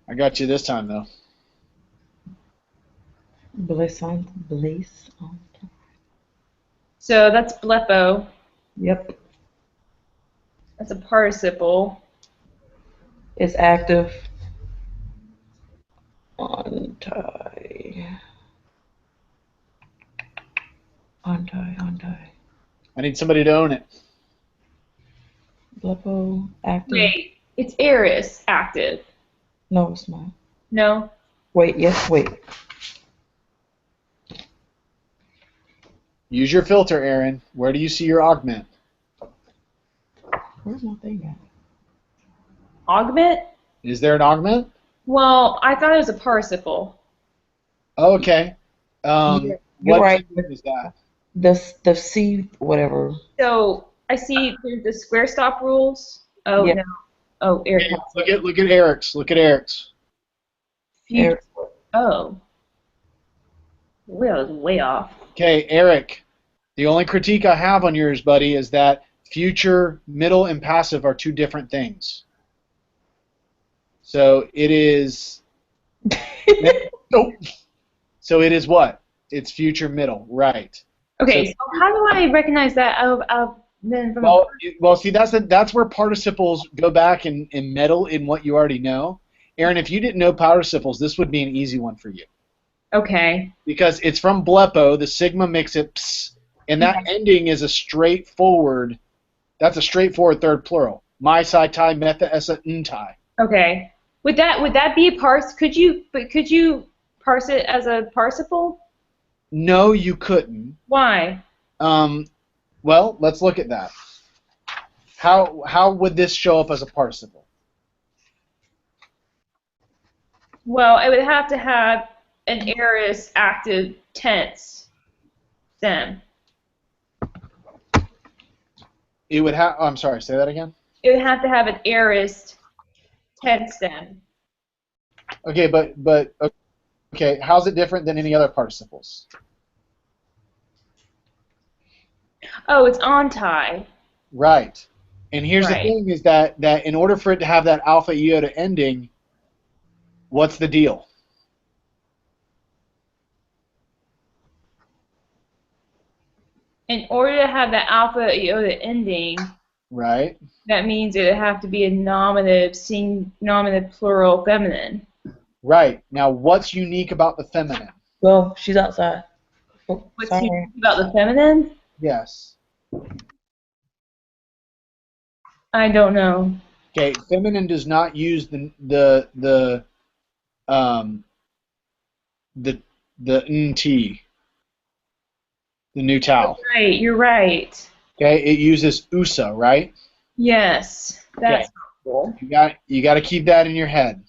I got you this time though. Bliss on. So that's blepo. Yep. That's a participle. It's active. Anti. I need somebody to own it. Blepo, active. Wait, it's Eris active. No, it's not. No? Wait, yes, wait. Use your filter, Aaron. Where do you see your augment? Where's my thing at? Augment? Is there an augment? Well, I thought it was a participle. Oh, okay. You're What right. keyboard is that? The C, whatever. So I see there's the square stop rules. Oh, Yeah. no. Oh, Eric. Hey, look at Eric's. Look at Eric's. Future. Oh. Well, that was way off. Okay, Eric. The only critique I have on yours, buddy, is that future, middle, and passive are two different things. So it is. Nope. So it is what? It's future middle, right? Okay, so how do I recognize that then from Well, see, that's where participles go back and meddle in what you already know. Aaron, if you didn't know participles, this would be an easy one for you. Okay. Because it's from blepo, the sigma makes it ps, and that ending is that's a straightforward third plural. My sai tai metha essa ntai. Okay. Would that be a parse? Could you parse it as a participle? No, you couldn't. Why? Well, let's look at that. How would this show up as a participle? Well, I would have to have an aorist active tense stem. It would have. I'm sorry. Say that again. It would have to have an aorist tense stem. Okay, but okay. How's it different than any other participles? Oh, it's anti. Right. And here's the Right. thing: is that in order for it to have that alpha iota ending, what's the deal? In order to have that alpha iota ending, Right. that means it would have to be a nominative plural feminine. Right. Now, what's unique about the feminine? Well, she's outside. Oh, What's sorry. unique about the feminine? Yes. I don't know. Okay. Feminine does not use the nt, the new tau. Right, you're right. Okay. It uses usa, right? Yes, that's Okay. cool. You got to keep that in your head.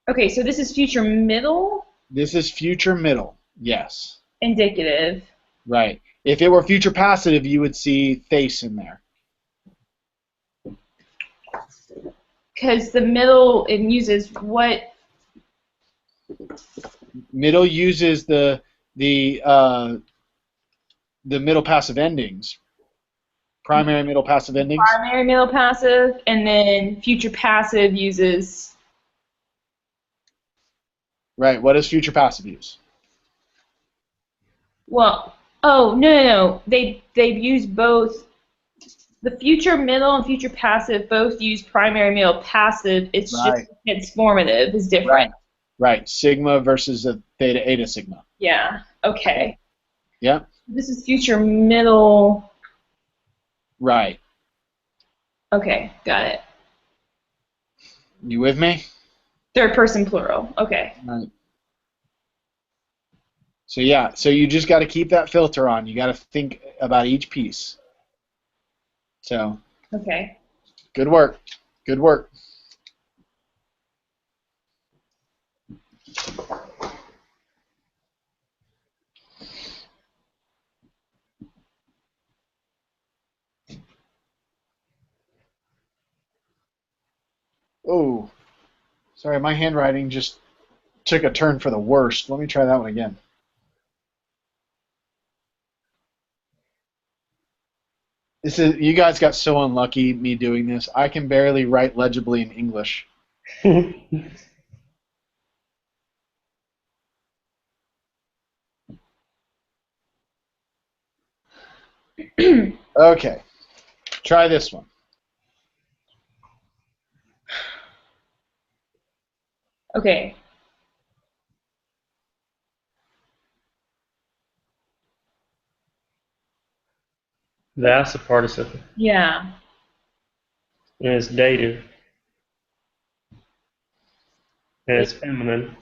Okay, so this is future middle This is future middle. Yes. indicative. Right. If it were future passive, you would see face in there. Because the middle, it uses what? Middle uses the middle passive endings. Primary middle passive endings. Primary middle passive, and then future passive uses. Right. What does future passive use? Well, oh no. They use both. The future middle and future passive both use primary middle passive. It's Right. just transformative is different. Right. Sigma versus a theta eta sigma. Yeah. Okay. Yep. This is future middle. Right. Okay, got it. You with me? Third person plural. Okay. Right. So yeah, so you just got to keep that filter on. You got to think about each piece. So Okay. good work. Good work. Oh, sorry, my handwriting just took a turn for the worst. Let me try that one again. This is you guys got so unlucky me doing this. I can barely write legibly in English. Okay, try this one. Okay. That's a participle. Yeah. And it's dative. And it's feminine.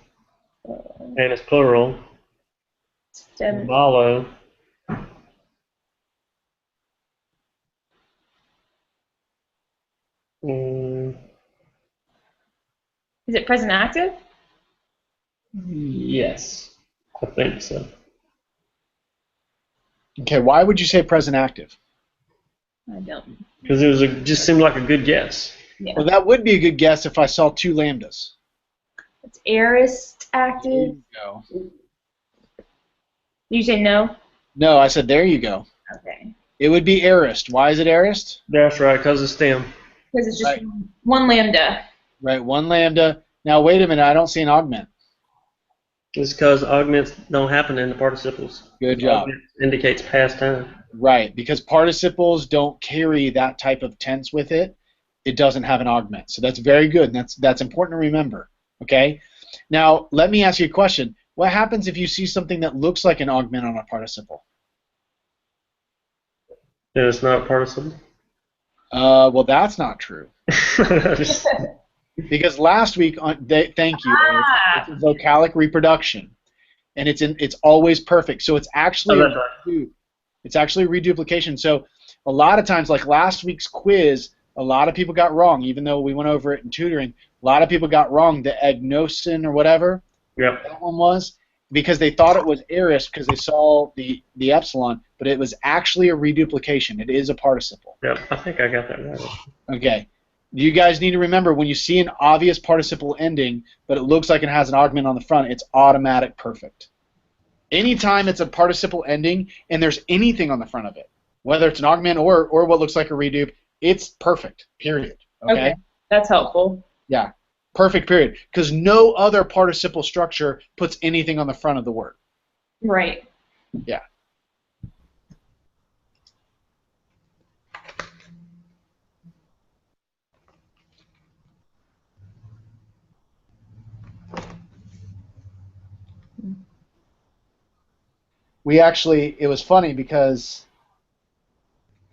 And it's plural. Stem. Follow. Mm, Is it present active? yes, I think so. Okay, why would you say present active? I don't. Because just seemed like a good guess. Yeah. Well, that would be a good guess if I saw two lambdas. It's aorist There active. you go. You say no? No, I said there you go. Okay. It would be aorist. Why is it aorist? That's right, because it's stem. Because it's just Right. one lambda. Right, one lambda. Now wait a minute, I don't see an augment. It's because augments don't happen in the participles. Good job. Augment indicates past time. Right, because participles don't carry that type of tense with it. It doesn't have an augment. So that's very good, and that's important to remember. Okay? Now, let me ask you a question. What happens if you see something that looks like an augment on a participle? And it's not a participle. Well, that's not true. Because last week, thank you, Eric, it's a vocalic reproduction, and it's always perfect. So it's actually Oh, that's right. it's actually a reduplication. So a lot of times, like last week's quiz, a lot of people got wrong, even though we went over it in tutoring. A lot of people got wrong the agnosin or whatever Yep. that one was because they thought it was aorist because they saw the epsilon, but it was actually a reduplication. It is a participle. Yep. I think I got that right. Okay. You guys need to remember when you see an obvious participle ending, but it looks like it has an augment on the front, it's automatic perfect. Anytime it's a participle ending and there's anything on the front of it, whether it's an augment or what looks like a redupe, it's perfect, period. Okay? That's helpful. Yeah, perfect, period. Because no other participle structure puts anything on the front of the word. Right. Yeah. It was funny because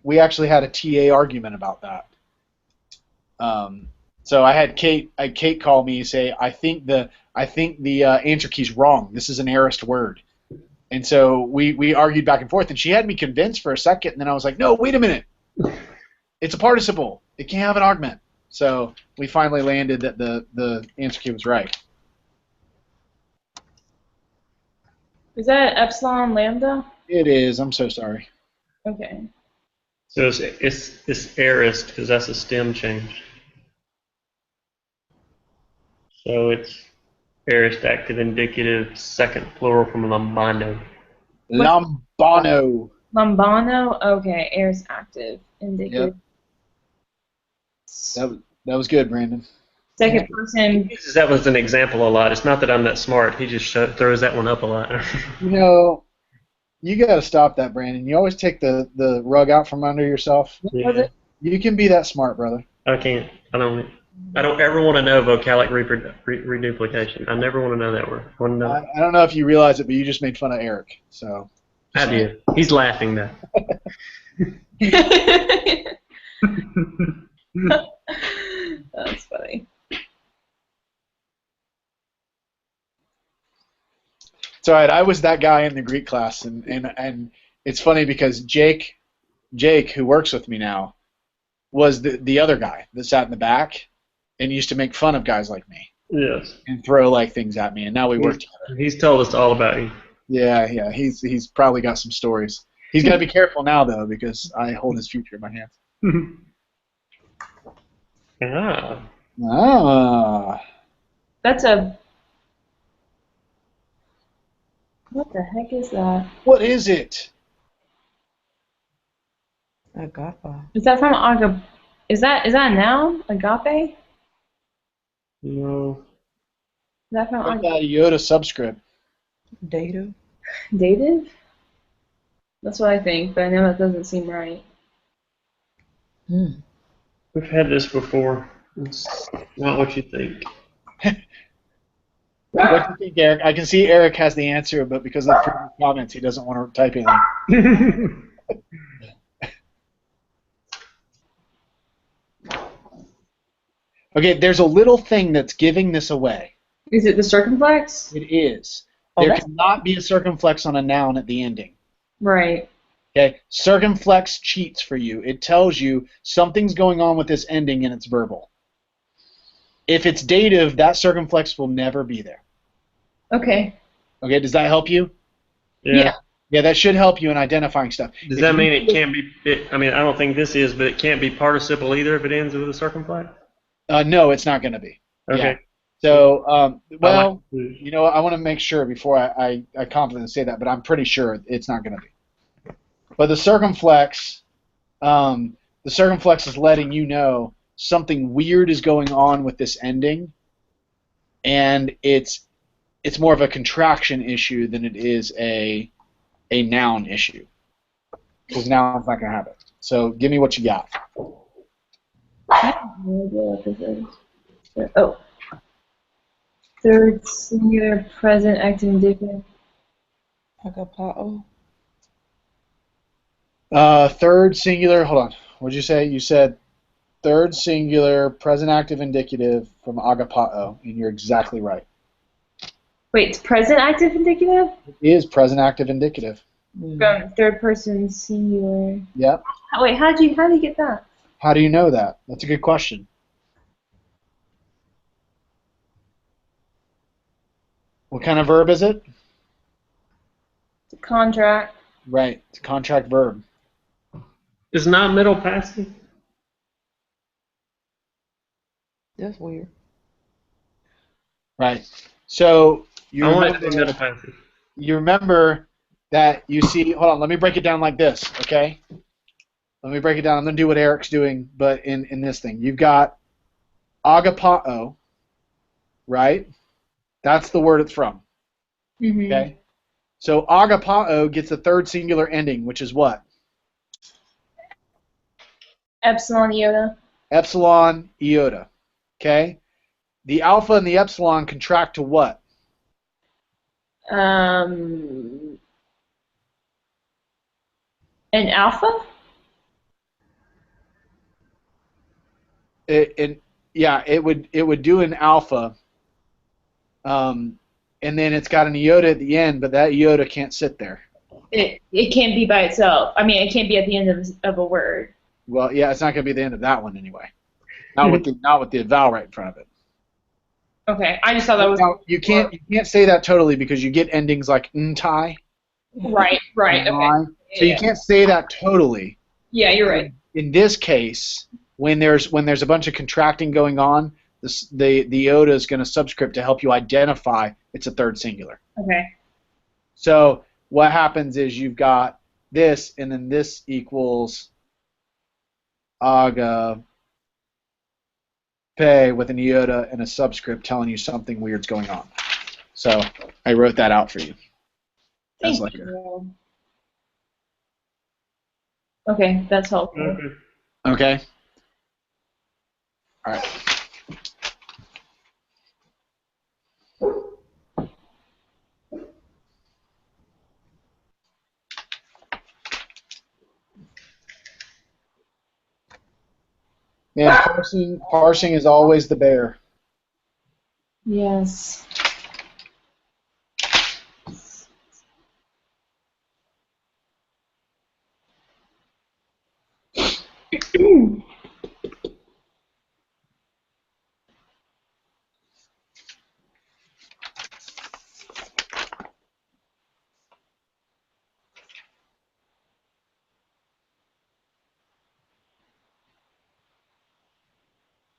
we actually had a TA argument about that. So I had Kate call me and say, I think the answer key's wrong. This is an aorist word. And so we argued back and forth, and she had me convinced for a second, and then I was like, no, wait a minute. It's a participle. It can't have an augment. So we finally landed that the answer key was right. Is that epsilon lambda? It is. I'm so sorry. Okay. So it's aorist because that's a stem change. So it's aorist active indicative second plural from lambano. Lambano. Lambano? Okay. Aorist active. Indicative. That was good, Brandon. Second person. He uses that as an example a lot. It's not that I'm that smart. He just throws that one up a lot. You know, you got to stop that, Brandon. You always take the rug out from under yourself. Yeah. You can be that smart, brother. I can't. I don't ever want to know vocalic reduplication. I never want to know that word. I don't know if you realize it, but you just made fun of Eric. So I did. He's laughing now. That's funny. It's all right. I was that guy in the Greek class, and it's funny because Jake, who works with me now, was the other guy that sat in the back and used to make fun of guys like me Yes. and throw like things at me, and now we work together. He's told us all about you. Yeah. He's probably got some stories. He's got to be careful now though because I hold his future in my hands. Ah. Ah. That's a. What the heck is that? What is it? Agape. Is that from agape? Is that a noun? Agape? Is No. that from What's that iota subscript? Data. dative? That's what I think, but I know that doesn't seem right. Hmm. We've had this before. It's not what you think. What do you think, Eric? I can see Eric has the answer, but because of the previous comments, he doesn't want to type anything. Okay, there's a little thing that's giving this away. Is it the circumflex? It is. Oh, There that's- cannot be a circumflex on a noun at the ending. Right. Okay, circumflex cheats for you. It tells you something's going on with this ending and it's verbal. If it's dative, that circumflex will never be there. Okay. Okay, does that help you? Yeah. Yeah, that should help you in identifying stuff. Does If that you- mean it can't be? I mean, I don't think this is, but it can't be participle either if it ends with a circumflex. No, it's not going to be. Okay. Yeah. So, well, I like- you know, I want to make sure before I confidently say that, but I'm pretty sure it's not going to be. But the circumflex is letting you know something weird is going on with this ending, and it's more of a contraction issue than it is a noun issue. Because noun's not going to have it. So give me what you got. I have no idea what this is. Oh. Third singular present active indicative. Agapao. Third singular. Hold on. What did you say? You said third singular present active indicative from agapao, and you're exactly right. Wait, it's present active indicative? It is present active indicative. From third person singular. Yep. Wait, how do you get that? How do you know that? That's a good question. What kind of verb is it? It's a contract. Right. It's a contract verb. It's not middle passive. That's weird. Right. So I want it to be middle passive. you remember that you see. Hold on. Let me break it down like this. Okay. Let me break it down. I'm going to do what Eric's doing, but in this thing. You've got agapao, right? That's the word it's from. Mm-hmm. Okay? So agapao gets a third singular ending, which is what? Epsilon iota. Epsilon iota. Okay? The alpha and the epsilon contract to what? An alpha? It would do an alpha, and then it's got an iota at the end, but that iota can't sit there. It can't be by itself. I mean, it can't be at the end of a word. Well, yeah, it's not going to be the end of that one anyway. Not with the vowel right in front of it. Okay, I just thought that was Now, you can't say that totally because you get endings like ntai. right. Okay. So you can't say that totally. Yeah, you're right. In this case, when there's a bunch of contracting going on, the iota is going to subscript to help you identify it's a third singular. Okay. So what happens is you've got this, and then this equals agape with an iota and a subscript telling you something weird's going on. So I wrote that out for you. As Thank like you. Okay, that's helpful. Okay. Okay. All right. Man, parsing is always the bear. Yes.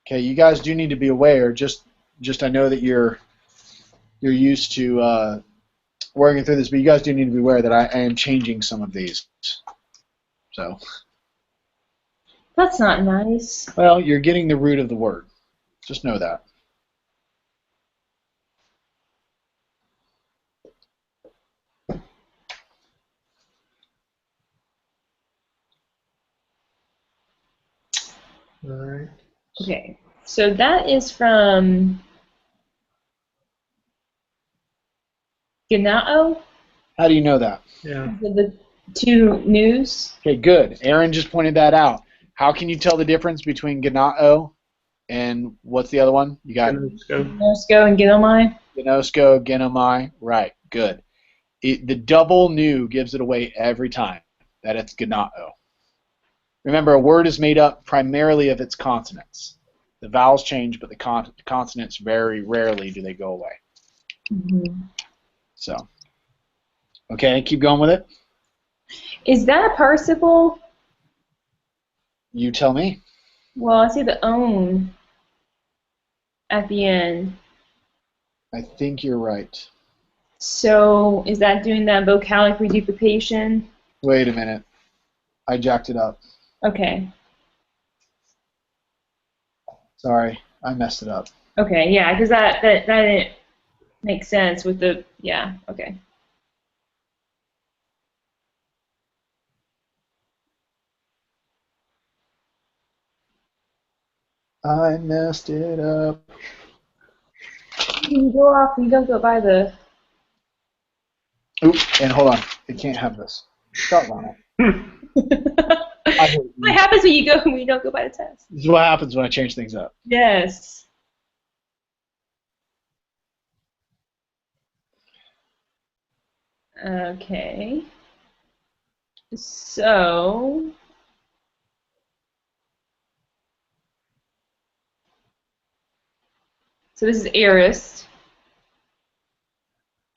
Okay, you guys do need to be aware. Just I know that you're used to working through this, but you guys do need to be aware that I am changing some of these. So, That's not nice. well, you're getting the root of the word. Just know that. All right. Okay. So that is from Ganao. How do you know that? Yeah. The two news. Okay, good. Aaron just pointed that out. How can you tell the difference between Ganao and what's the other one? You got Let's go. Nosco and Ginomai. Gnosko, Genomai. Right, good. The double nu gives it away every time that it's Ganao. Remember, a word is made up primarily of its consonants. The vowels change, but the consonants very rarely do they go away. Mm-hmm. So, okay, keep going with it. Is that a participle? You tell me. Well, I see the own at the end. I think you're right. So is that doing that vocalic reduplication? Wait a minute. I jacked it up. Okay. Sorry, I messed it up. Okay, yeah, because that didn't make sense with the, yeah, okay. I messed it up. You go off, you don't go by the... Oop, and hold on. It can't have this. Stop on it. I hate you. What happens when you don't go by the test? This is what happens when I change things up. Yes. Okay. So this is aorist.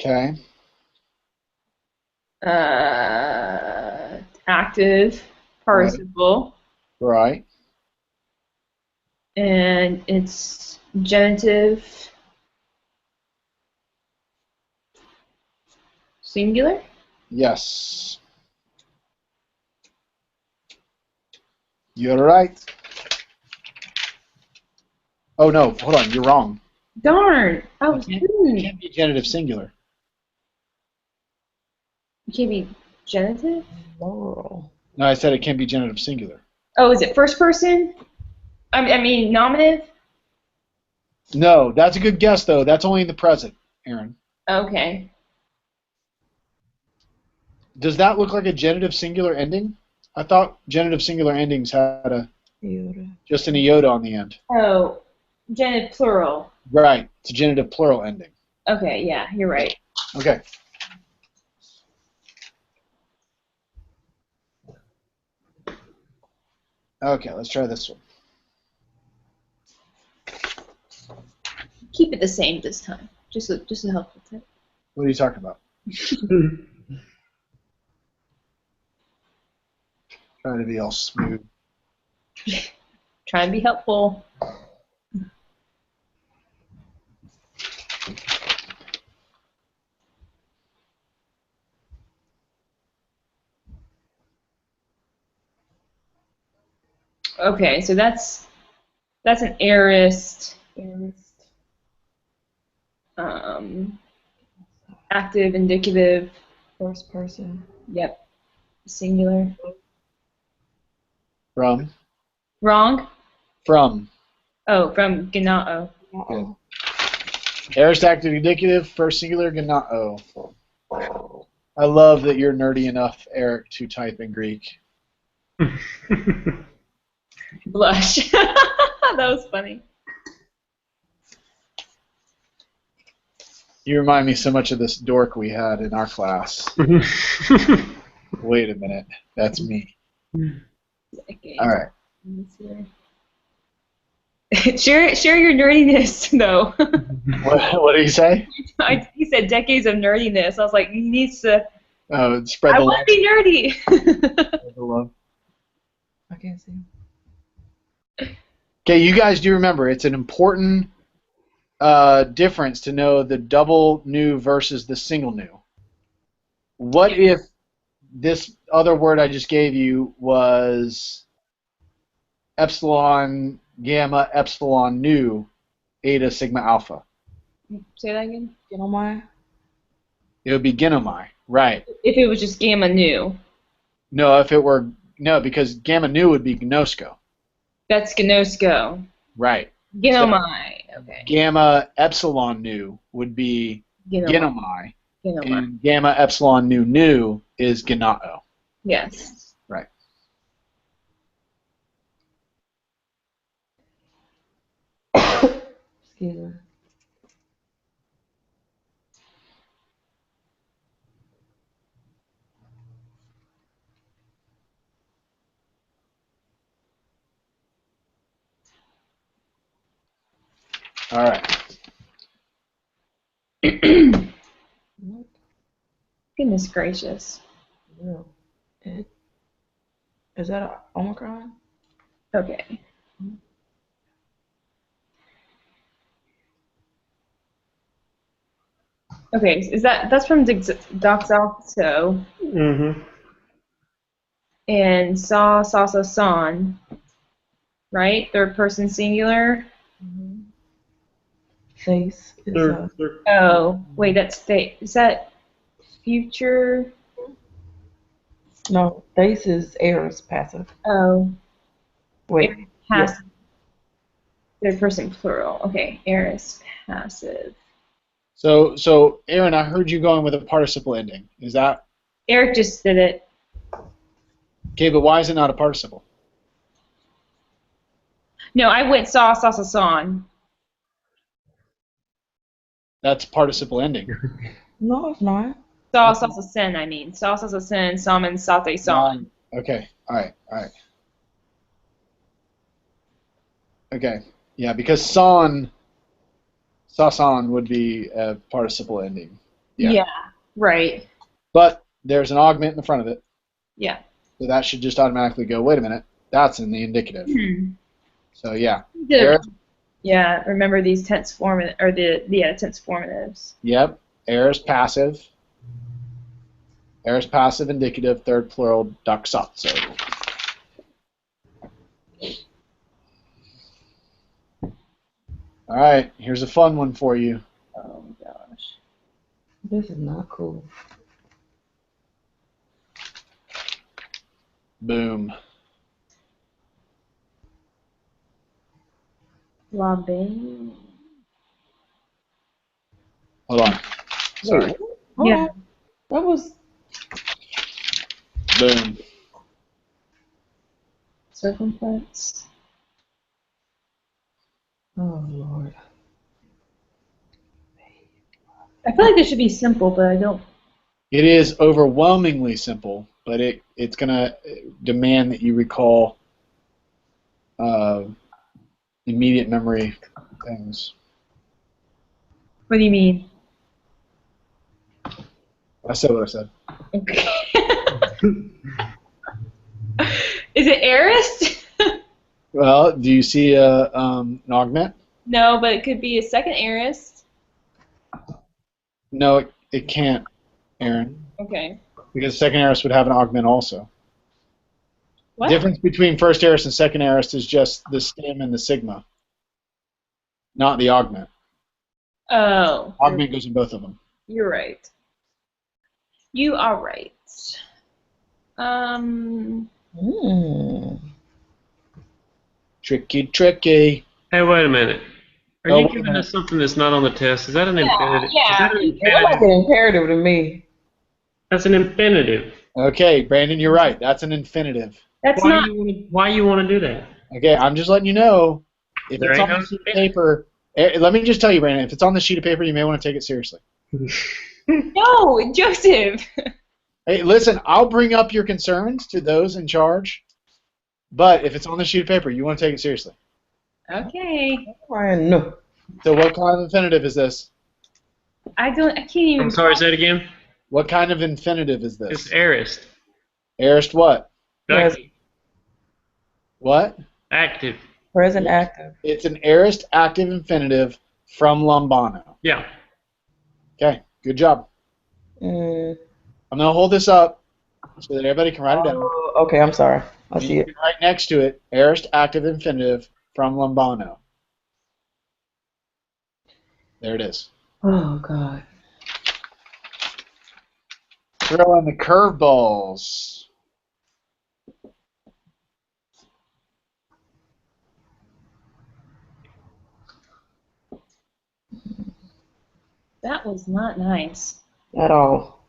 Okay. Active participle. Right. And it's genitive singular. Yes. You're right. Oh no, hold on, you're wrong. Darn! I was It it can't be genitive singular. can't be genitive. Plural. No, I said it can't be genitive singular. Oh, is it first person? I mean nominative. No, that's a good guess though. That's only in the present, Aaron. Okay. Does that look like a genitive singular ending? I thought genitive singular endings had Iota. just an iota on the end. Oh, genitive plural. Right. It's a genitive plural ending. Okay, yeah, you're right. Okay. Okay, let's try this one. Keep it the same this time. Just a helpful tip. What are you talking about? Trying to be all smooth. Try and be helpful. Okay, so that's an aorist. Active, indicative. First person. Yep. Singular. From? Wrong? From. Oh, from Ganao. Uh-oh. Aorist active indicative, first singular, Ganao. I love that you're nerdy enough, Eric, to type in Greek. Blush. That was funny. You remind me so much of this dork we had in our class. Wait a minute. That's me. Okay. All right. Share your nerdiness, though. What did he say? He said decades of nerdiness. I was like, he needs to. Oh, spread I the want love. to be nerdy. Spread the love. I can't see. Okay, you guys do remember it's an important difference to know the double nu versus the single nu. What if this other word I just gave you was epsilon, gamma, epsilon, nu, eta, sigma, alpha? Say that again. Get on my. It would be genomai, right? If it was just gamma nu, No, if it were no, because gamma nu would be gnosko, that's gnosko. right? Genomai. Okay. Gamma epsilon nu would be genomai, Genomai. and gamma epsilon nu nu is genao. Yes. Right. Excuse me. All right. What? Goodness gracious. No. Is that a Omicron? Okay. Okay, is that's from Doxalto Mm-hmm. and Sa Son, right? Third person singular. Mm-hmm. Face is Oh, wait, is that future? no. Face is aorist passive. Oh, Wait. passive. Third person plural. Okay, aorist passive. So Aaron, I heard you going with a participle ending. Is that Eric just did it. okay? But why is it not a participle? No, I went Sa Son. That's participle ending. No, it's not. Sa Sen, I mean. Sa Sen, Samen Sate Son. Okay. All right. Okay. Yeah, because sasan would be a participle ending. Yeah, right. But there's an augment in the front of it, Yeah. so that should just automatically go. Wait a minute, that's in the indicative. So yeah. Aorist, Yeah, remember these tense formative or tense formatives. yep. Aorist passive. Aorist passive indicative third plural doxatso. All right, here's a fun one for you. Oh my gosh. This is not cool. Boom. Labing. Hold on. Sorry. Wait, hold Yeah. on. That was Boom. Circumflex. oh Lord. I feel like this should be simple, but I don't. It is overwhelmingly simple, but it's gonna demand that you recall immediate memory things. What do you mean? I said what I said. Okay. Is it aorist? Well, do you see an augment? No, but it could be a second aorist. No, it can't, Aaron, Okay. because second aorist would have an augment also. What? Difference between first aorist and second aorist is just the stem and the sigma, not the augment. Oh. Augment goes in both of them. You're right. You are right. Tricky. Hey, wait a minute. Are Oh, you wait a giving minute. us something that's not on the test? Is that an infinitive? yeah. Is that an It looked like infinitive? an imperative to me. That's an infinitive. Okay, Brandon, you're right. That's an infinitive. That's Why not. you want to do that? Okay, I'm just letting you know. If There it's ain't on no the sheet of paper, let me just tell you, Brandon. If it's on the sheet of paper, you may want to take it seriously. No, Joseph. Hey, listen, I'll bring up your concerns to those in charge, but if it's on the sheet of paper, you want to take it seriously. Okay. Ryan, no. So what kind of infinitive is this? I can't even. I'm sorry, say it again. What kind of infinitive is It's this? aorist. Aorist what? Active. What? Active. Present active. It's an aorist active infinitive from Lombano. Yeah. Okay, good job. Mm. I'm going to hold this up so that everybody can write it down. Oh, okay, I'm sorry. I And see you it. can write next to it, aorist active infinitive from Lombano. There it is. Oh, God. Throw in the curveballs. That was not nice. At all.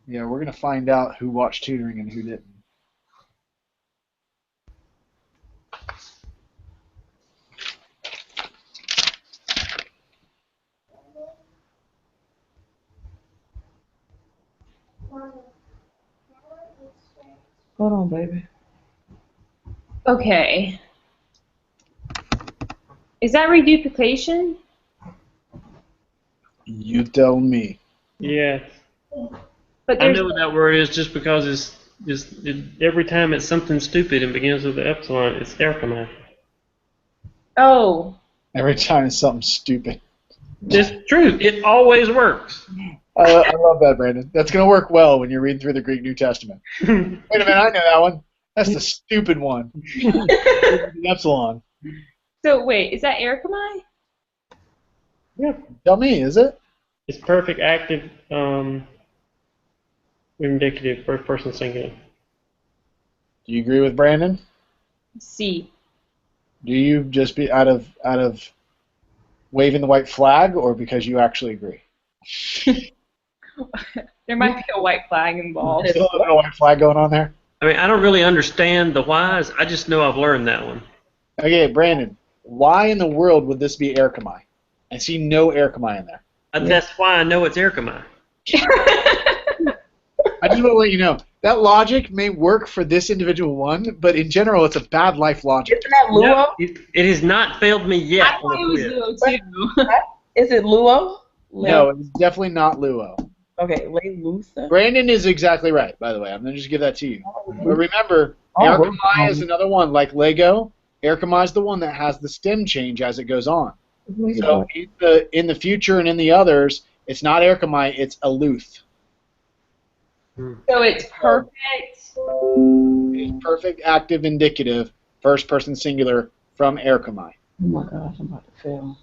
Yeah, we're going to find out who watched tutoring and who didn't. Hold on, baby. Okay. Is that reduplication? You tell me. Yeah. But I there's know what that word is just because every time it's something stupid and begins with the epsilon, it's Erkman. oh. Every time it's something stupid. It's true. It always works. I love that, Brandon. That's going to work well when you're reading through the Greek New Testament. Wait a minute, I know that one. That's the stupid one. The epsilon. So wait, is that Erikamai? Yeah. Tell me, is it? It's perfect active indicative first person singular. Do you agree with Brandon? C. Do you just be out of waving the white flag, or because you actually agree? There might be a white flag involved. There's a little bit of white flag going on there. I mean, I don't really understand the whys. I just know I've learned that one. Okay, Brandon, why in the world would this be Erkamai? I see no Erkamai in there. That's why I know it's Erkman. I just want to let you know, that logic may work for this individual one, but in general, it's a bad life logic. Isn't that Luo? No, it has not failed me yet. I thought it was Luo too. Is it Luo? No, it's definitely not Luo. Okay, Lay Luther. Brandon is exactly right, by the way. I'm going to just give that to you. But remember, Oh, Erkamai is another one, like Lego. Erkamai is the one that has the stem change as it goes on. So in the future and in the others, it's not Erkamai, it's Aluth. So it's perfect. It's perfect active indicative, first person singular from Erkamai. Oh my gosh, I'm about to fail.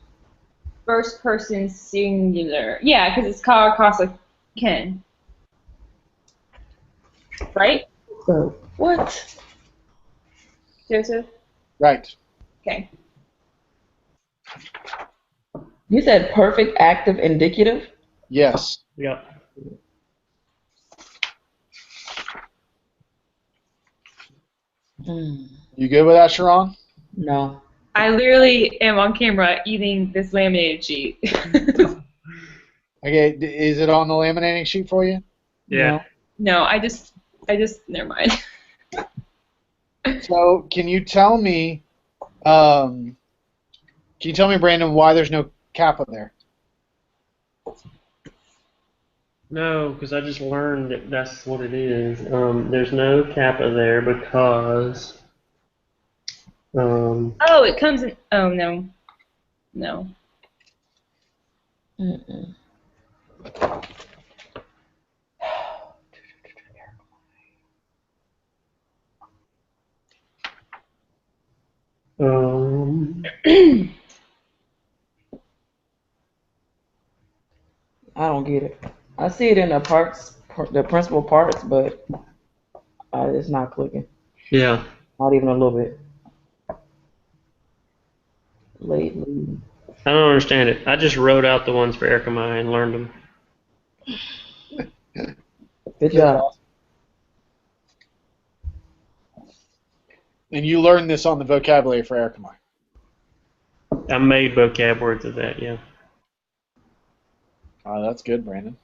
First person singular. Yeah, because it's Karakasa Ken. Right? So, what? Joseph? Right. Okay. You said perfect active indicative? Yes. Yeah. You good with that, Sharon? No. I literally am on camera eating this laminated sheet. Okay, is it on the laminating sheet for you? Yeah. No, I just never mind. So can you tell me, Brandon, why there's no kappa there? No, because I just learned that that's what it is. There's no kappa there because. Oh, it comes in. Oh no, no. Mm-mm. I don't get it. I see it in the parts, the principal parts, but it's not clicking. Yeah. Not even a little bit. Lately. I don't understand it. I just wrote out the ones for Erkamai and learned them. Good job. And you learned this on the vocabulary for Ericamai. I made vocab words of that, yeah. Oh, that's good, Brandon.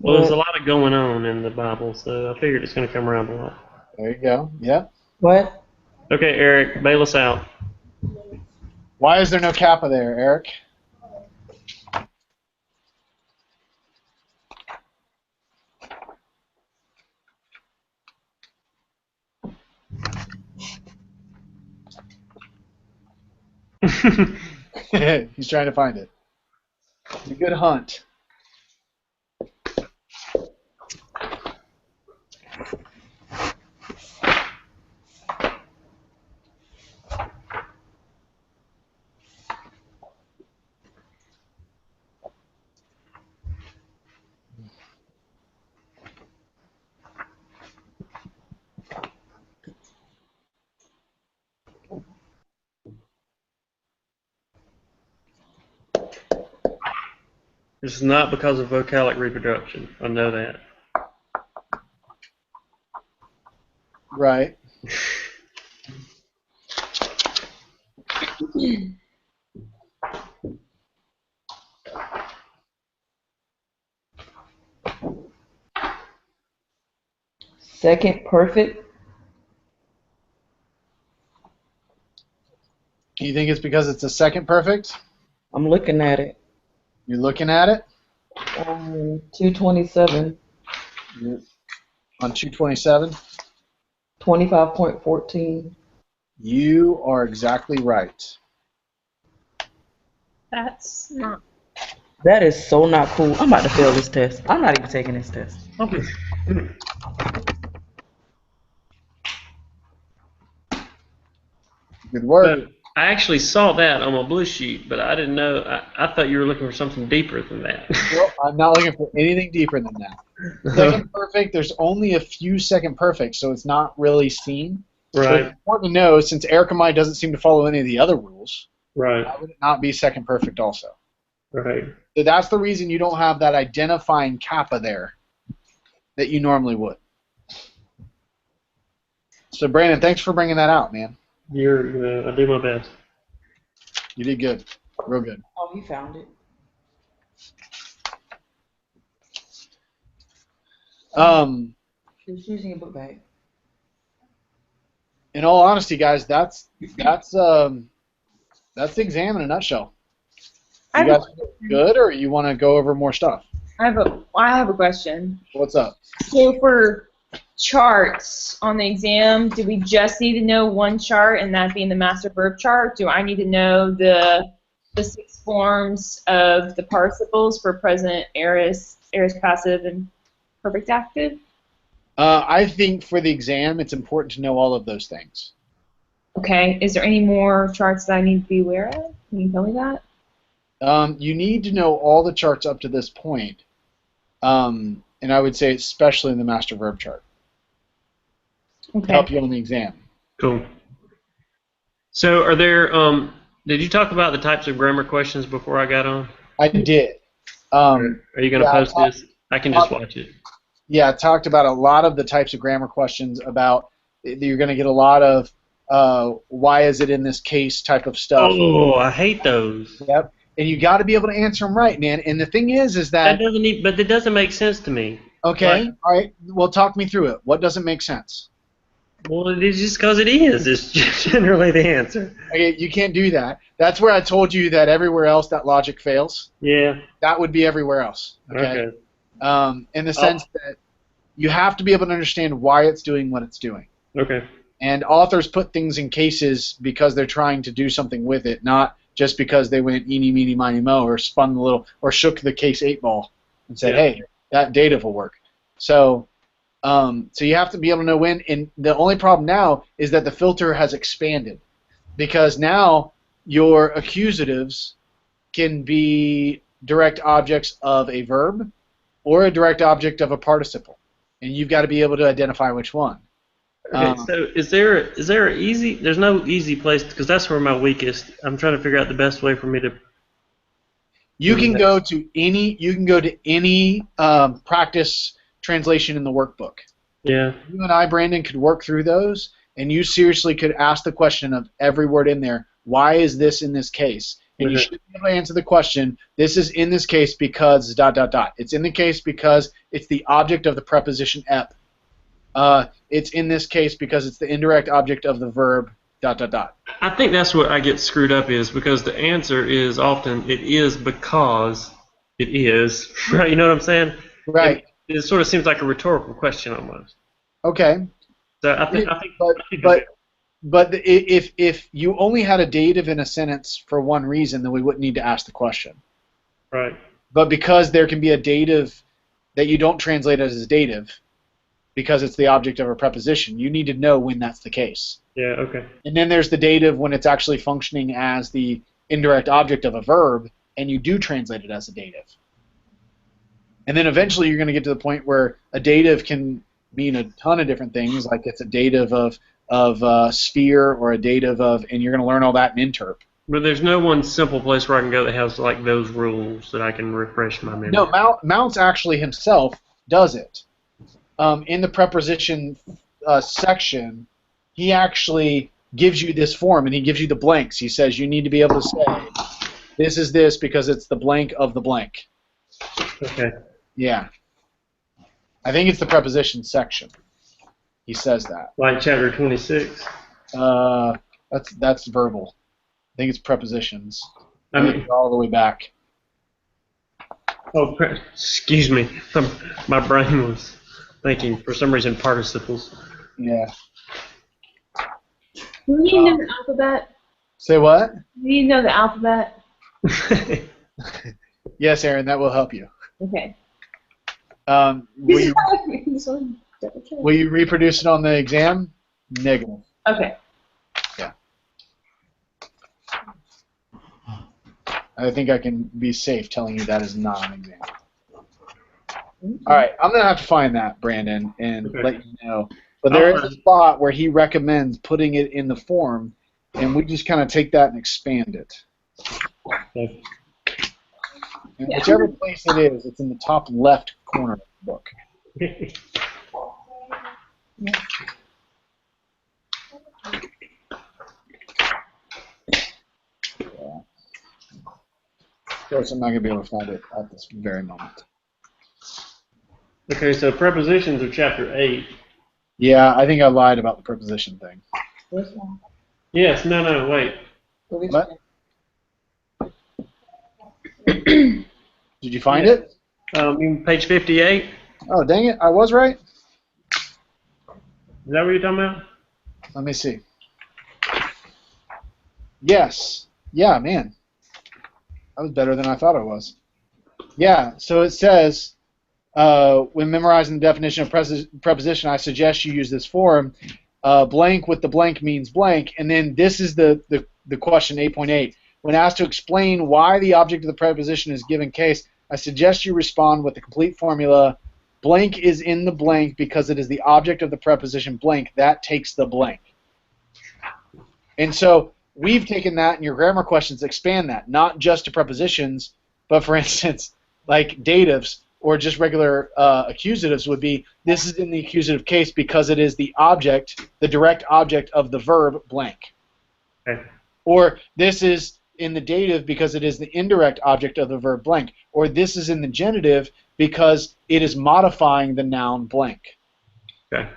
Well, there's a lot of going on in the Bible, so I figured it's going to come around a lot. There you go. Yep. What? Okay, Eric, bail us out. Why is there no kappa there, Eric? He's trying to find it. It's a good hunt. This is not because of vocalic reproduction. I know that. Right. Second perfect? You think it's because it's a second perfect? I'm looking at it. You're looking at it? 227. On 227? 25.14. You are exactly right. That's not. That is so not cool. I'm about to fail this test. I'm not even taking this test. Good work. So, I actually saw that on my blue sheet, but I didn't know. I thought you were looking for something deeper than that. Well, I'm not looking for anything deeper than that. Second perfect, there's only a few second perfects, so it's not really seen. But Right, it's important to know, since Ericamai doesn't seem to follow any of the other rules, right, why would it not be second perfect also? right. So that's the reason you don't have that identifying kappa there that you normally would. So Brandon, thanks for bringing that out, man. I do my best. You did good. Real good. Oh, you found it. Just using a book bag. In all honesty, guys, that's the exam in a nutshell. You guys good, or you want to go over more stuff? I have a question. What's up? So for charts on the exam, do we just need to know one chart, and that being the master verb chart? Do I need to know the 6 forms of the participles for present, aorist passive, and perfect active? I think for the exam, it's important to know all of those things. Okay. Is there any more charts that I need to be aware of? Can you tell me that? You need to know all the charts up to this point, and I would say especially in the master verb chart. Okay. To help you on the exam. Cool. So, are there? Did you talk about the types of grammar questions before I got on? I did. Are you going to post this? I can just watch it. Yeah, I talked about a lot of the types of grammar questions. About you're going to get a lot of why is it in this case type of stuff. Oh, I hate those. Yep. And you got to be able to answer them right, man. And the thing is that But it doesn't make sense to me. okay. Like, All right. Well, talk me through it. What doesn't make sense? well, it is just because it is. It's generally the answer. Okay, you can't do that. That's where I told you that everywhere else that logic fails. Yeah. That would be everywhere else. Okay. In the sense that you have to be able to understand why it's doing what it's doing. Okay. And authors put things in cases because they're trying to do something with it, not just because they went eeny, meeny, miny, mo, or spun the little, or shook the case 8 ball and said, hey, that dative will work. So you have to be able to know when. And the only problem now is that the filter has expanded, because now your accusatives can be direct objects of a verb or a direct object of a participle, and you've got to be able to identify which one. Okay, so is there an easy? There's no easy place, because that's where my weakest. I'm trying to figure out the best way for me to. You can go to any practice translation in the workbook. Yeah. You and I, Brandon, could work through those and you seriously could ask the question of every word in there, why is this in this case? And you should be able to answer the question, this is in this case because ... It's in the case because it's the object of the preposition ep. It's in this case because it's the indirect object of the verb ... I think that's what I get screwed up is because the answer is often it is because it is. Right? You know what I'm saying? Right. It sort of seems like a rhetorical question almost. Okay. So I think But if you only had a dative in a sentence for one reason, then we wouldn't need to ask the question. right. But because there can be a dative that you don't translate as a dative because it's the object of a preposition, you need to know when that's the case. Yeah. Okay. And then there's the dative when it's actually functioning as the indirect object of a verb, and you do translate it as a dative. And then eventually you're going to get to the point where a dative can mean a ton of different things, like it's a dative of sphere or a dative of, and you're going to learn all that in interp. But there's no one simple place where I can go that has like those rules that I can refresh my memory. No, Mounts actually himself does it. In the preposition section, he actually gives you this form, and he gives you the blanks. He says you need to be able to say, this is this because it's the blank of the blank. Okay. Yeah. I think it's the preposition section. He says that. Like chapter 26. That's verbal. I think it's prepositions. I mean, all the way back. oh, excuse me. My brain was thinking for some reason participles. Yeah. Do you know the alphabet? Say what? Do you know the alphabet? Yes, Aaron, that will help you. Okay. Will you reproduce it on the exam? Negative. Okay. Yeah. I think I can be safe telling you that is not an exam. All right, I'm going to have to find that, Brandon, and let you know. But there is a spot where he recommends putting it in the form, and we just kind of take that and expand it. Okay. And whichever place it is, it's in the top left corner of the book. Of course, I'm not going to be able to find it at this very moment. Okay, so prepositions are chapter 8. Yeah, I think I lied about the preposition thing. This one. Yes, no, wait. What? Did you find it? Page 58? Is Oh, dang it, I was right? that what you're talking about? Let me see. Yes. Yeah, man. That was better than I thought it was. Yeah, so it says, when memorizing the definition of preposition, I suggest you use this form. Blank with the blank means blank. And then this is the question 8.8. When asked to explain why the object of the preposition is given case, I suggest you respond with the complete formula. Blank is in the blank because it is the object of the preposition blank. That takes the blank. And so we've taken that in your grammar questions, expand that, not just to prepositions, but for instance, like datives or just regular accusatives would be, this is in the accusative case because it is the object, the direct object of the verb blank. Okay. Or this is in the dative because it is the indirect object of the verb blank. Or this is in the genitive because it is modifying the noun blank. Okay.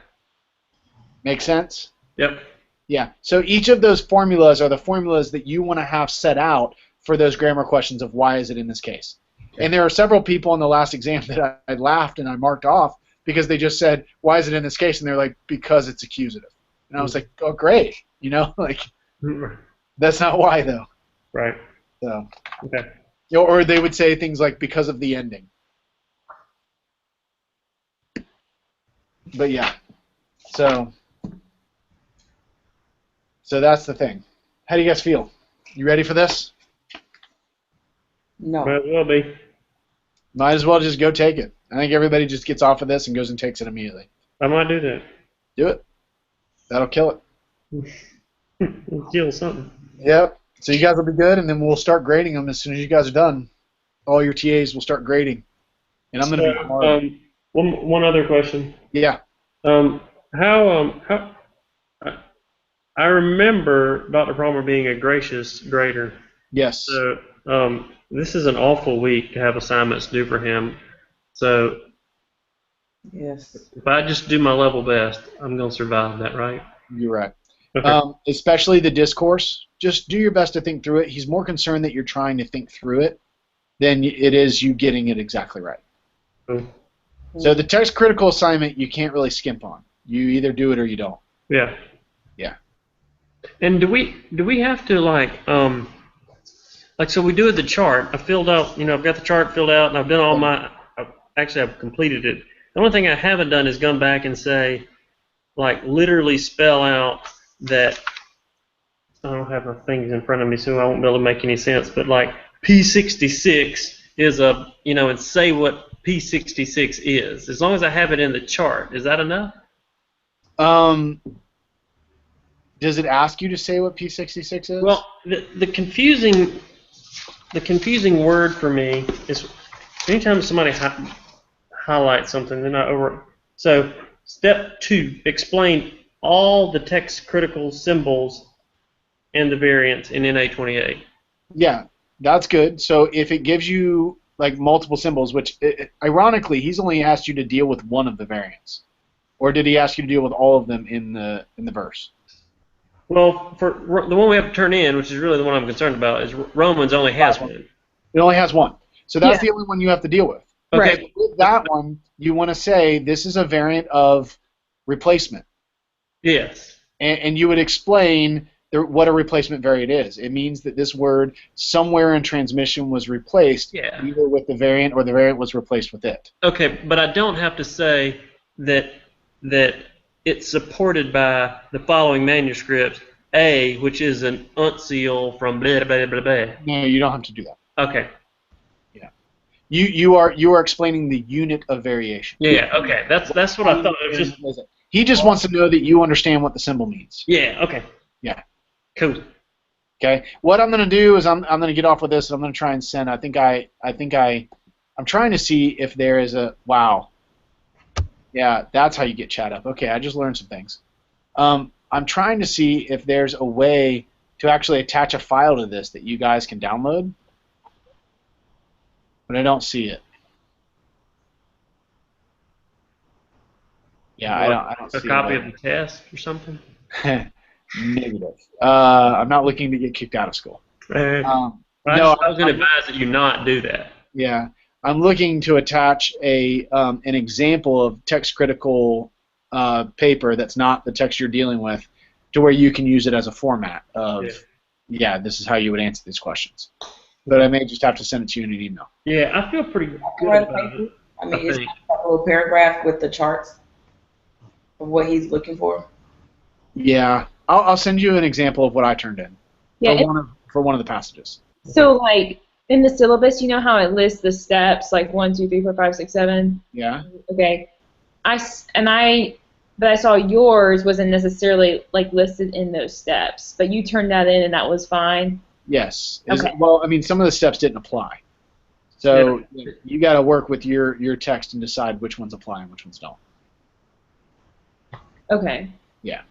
Make sense? Yep. Yeah. So each of those formulas are the formulas that you want to have set out for those grammar questions of why is it in this case. Okay. And there are several people in the last exam that I laughed and I marked off because they just said, why is it in this case? And they're like, because it's accusative. And I was like, oh, great. You know, like, that's not why, though. Right. So. Okay. Or they would say things like, because of the ending. But yeah. So that's the thing. How do you guys feel? You ready for this? No. Might as well be. Might as well just go take it. I think everybody just gets off of this and goes and takes it immediately. I might do that. Do it. That'll kill it. We'll kill something. Yep. So you guys will be good, and then we'll start grading them as soon as you guys are done. All your TAs will start grading. And I'm going to be hard. One other question. Yeah. How I remember Dr. Palmer being a gracious grader. Yes. So this is an awful week to have assignments due for him. So Yes. if I just do my level best, I'm going to survive that, right? You're right. Okay. Especially the discourse. Just do your best to think through it. He's more concerned that you're trying to think through it than it is you getting it exactly right. Cool. So the text critical assignment you can't really skimp on. You either do it or you don't. Yeah. Yeah. And do we have to so we do the chart. I filled out, I've got the chart filled out and I've done all I've completed it. The only thing I haven't done is gone back and say, literally spell out that, I don't have my things in front of me so I won't be able to make any sense, but P66 is and say what P66 is. As long as I have it in the chart, is that enough? Does it ask you to say what P66 is? Well, the confusing word for me is anytime somebody highlights something, they're not over. So step 2, explain all the text critical symbols and the variants in NA28. Yeah, that's good. So if it gives you multiple symbols, which ironically he's only asked you to deal with one of the variants, or did he ask you to deal with all of them in the verse? Well, for the one we have to turn in, which is really the one I'm concerned about, is Romans only has one. It only has one. So that's the only one you have to deal with. Okay. Right. With that one, you want to say this is a variant of replacement. Yes. And you would explain what a replacement variant is. It means that this word somewhere in transmission was replaced either with the variant or the variant was replaced with it. Okay, but I don't have to say that it's supported by the following manuscripts, A, which is an uncial from blah, blah, blah, blah. No, you don't have to do that. Okay. Yeah. You are explaining the unit of variation. Yeah, okay. That's what I thought. It was just He just wants to know that you understand what the symbol means. Yeah, okay. Yeah. Cool. Okay. What I'm going to do is I'm going to get off with this and I'm going to try and send. I'm trying to see if there is a wow. Yeah, that's how you get chat up. Okay, I just learned some things. I'm trying to see if there's a way to actually attach a file to this that you guys can download, but I don't see it. Yeah, I don't see a copy it. of the test or something? Negative. I'm not looking to get kicked out of school. I No, was going to advise that you not do that. Yeah, I'm looking to attach an example of text critical paper that's not the text you're dealing with, to where you can use it as a format of, this is how you would answer these questions. But I may just have to send it to you in an email. Yeah, I feel pretty good about it. I mean, it's a little paragraph with the charts of what he's looking for. Yeah, I'll send you an example of what I turned in for one of the passages. So in the syllabus, you know how it lists the steps 1, 2, 3, 4, 5, 6, 7. Yeah. Okay. But I saw yours wasn't necessarily listed in those steps, but you turned that in and that was fine. Yes. Okay. Well, I mean, some of the steps didn't apply, so you got to work with your text and decide which ones apply and which ones don't. Okay. Yeah.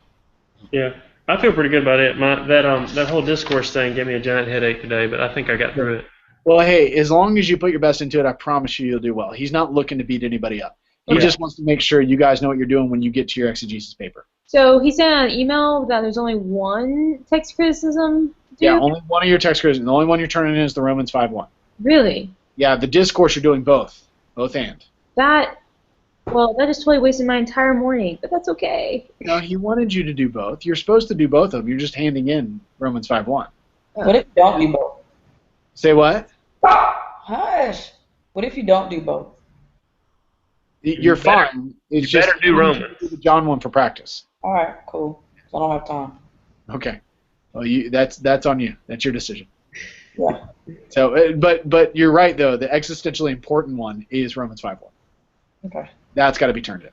Yeah, I feel pretty good about it. That whole discourse thing gave me a giant headache today, but I think I got through it. Well, hey, as long as you put your best into it, I promise you'll do well. He's not looking to beat anybody up. He just wants to make sure you guys know what you're doing when you get to your exegesis paper. So he sent out an email that there's only one text criticism due? Yeah, only one of your text criticisms. The only one you're turning in is the Romans 5:1. Really? Yeah, the discourse you're doing both and. That just totally wasted my entire morning, but that's okay. No, he wanted you to do both. You're supposed to do both of them. You're just handing in Romans 5:1. What if you don't do both? Say what? Hush. What if you don't do both? You're fine. It's You just better do Romans. do the John one for practice. All right, cool. I don't have time. Okay. Well, that's on you. That's your decision. Yeah. So, but you're right though. The existentially important one is Romans 5:1. Okay. That's got to be turned in.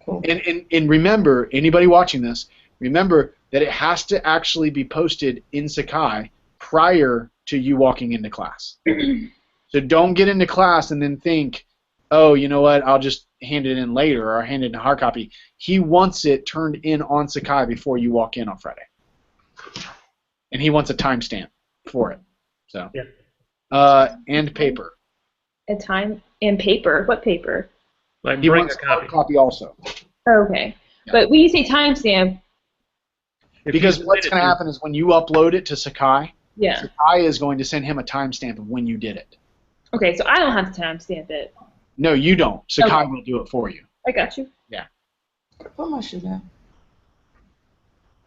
Cool. And remember, anybody watching this, remember that it has to actually be posted in Sakai prior to you walking into class. So don't get into class and then think, oh, you know what, I'll just hand it in later or hand it in hard copy. He wants it turned in on Sakai before you walk in on Friday. And he wants a timestamp for it. So. Yeah. And paper. A time and paper. What paper? Like He bring wants a a hard copy. copy also. Oh, okay. Yeah. But when you say timestamp, If Because you what's submit it going to happen is when you upload it to Sakai, yeah. Sakai is going to send him a timestamp of when you did it. Okay, so I don't have to timestamp it. No, you don't. Sakai Okay. will do it for you. I got you. Put my shoe down.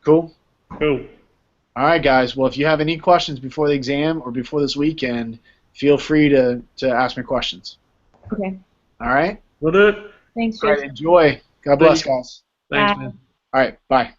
Cool? Cool. All right, guys. Well, if you have any questions before the exam or before this weekend, feel free to ask me questions. Okay. All right? We'll do it. Thanks, All right, Joseph. enjoy. God bless, guys. Thanks, Bye. man. All right, bye.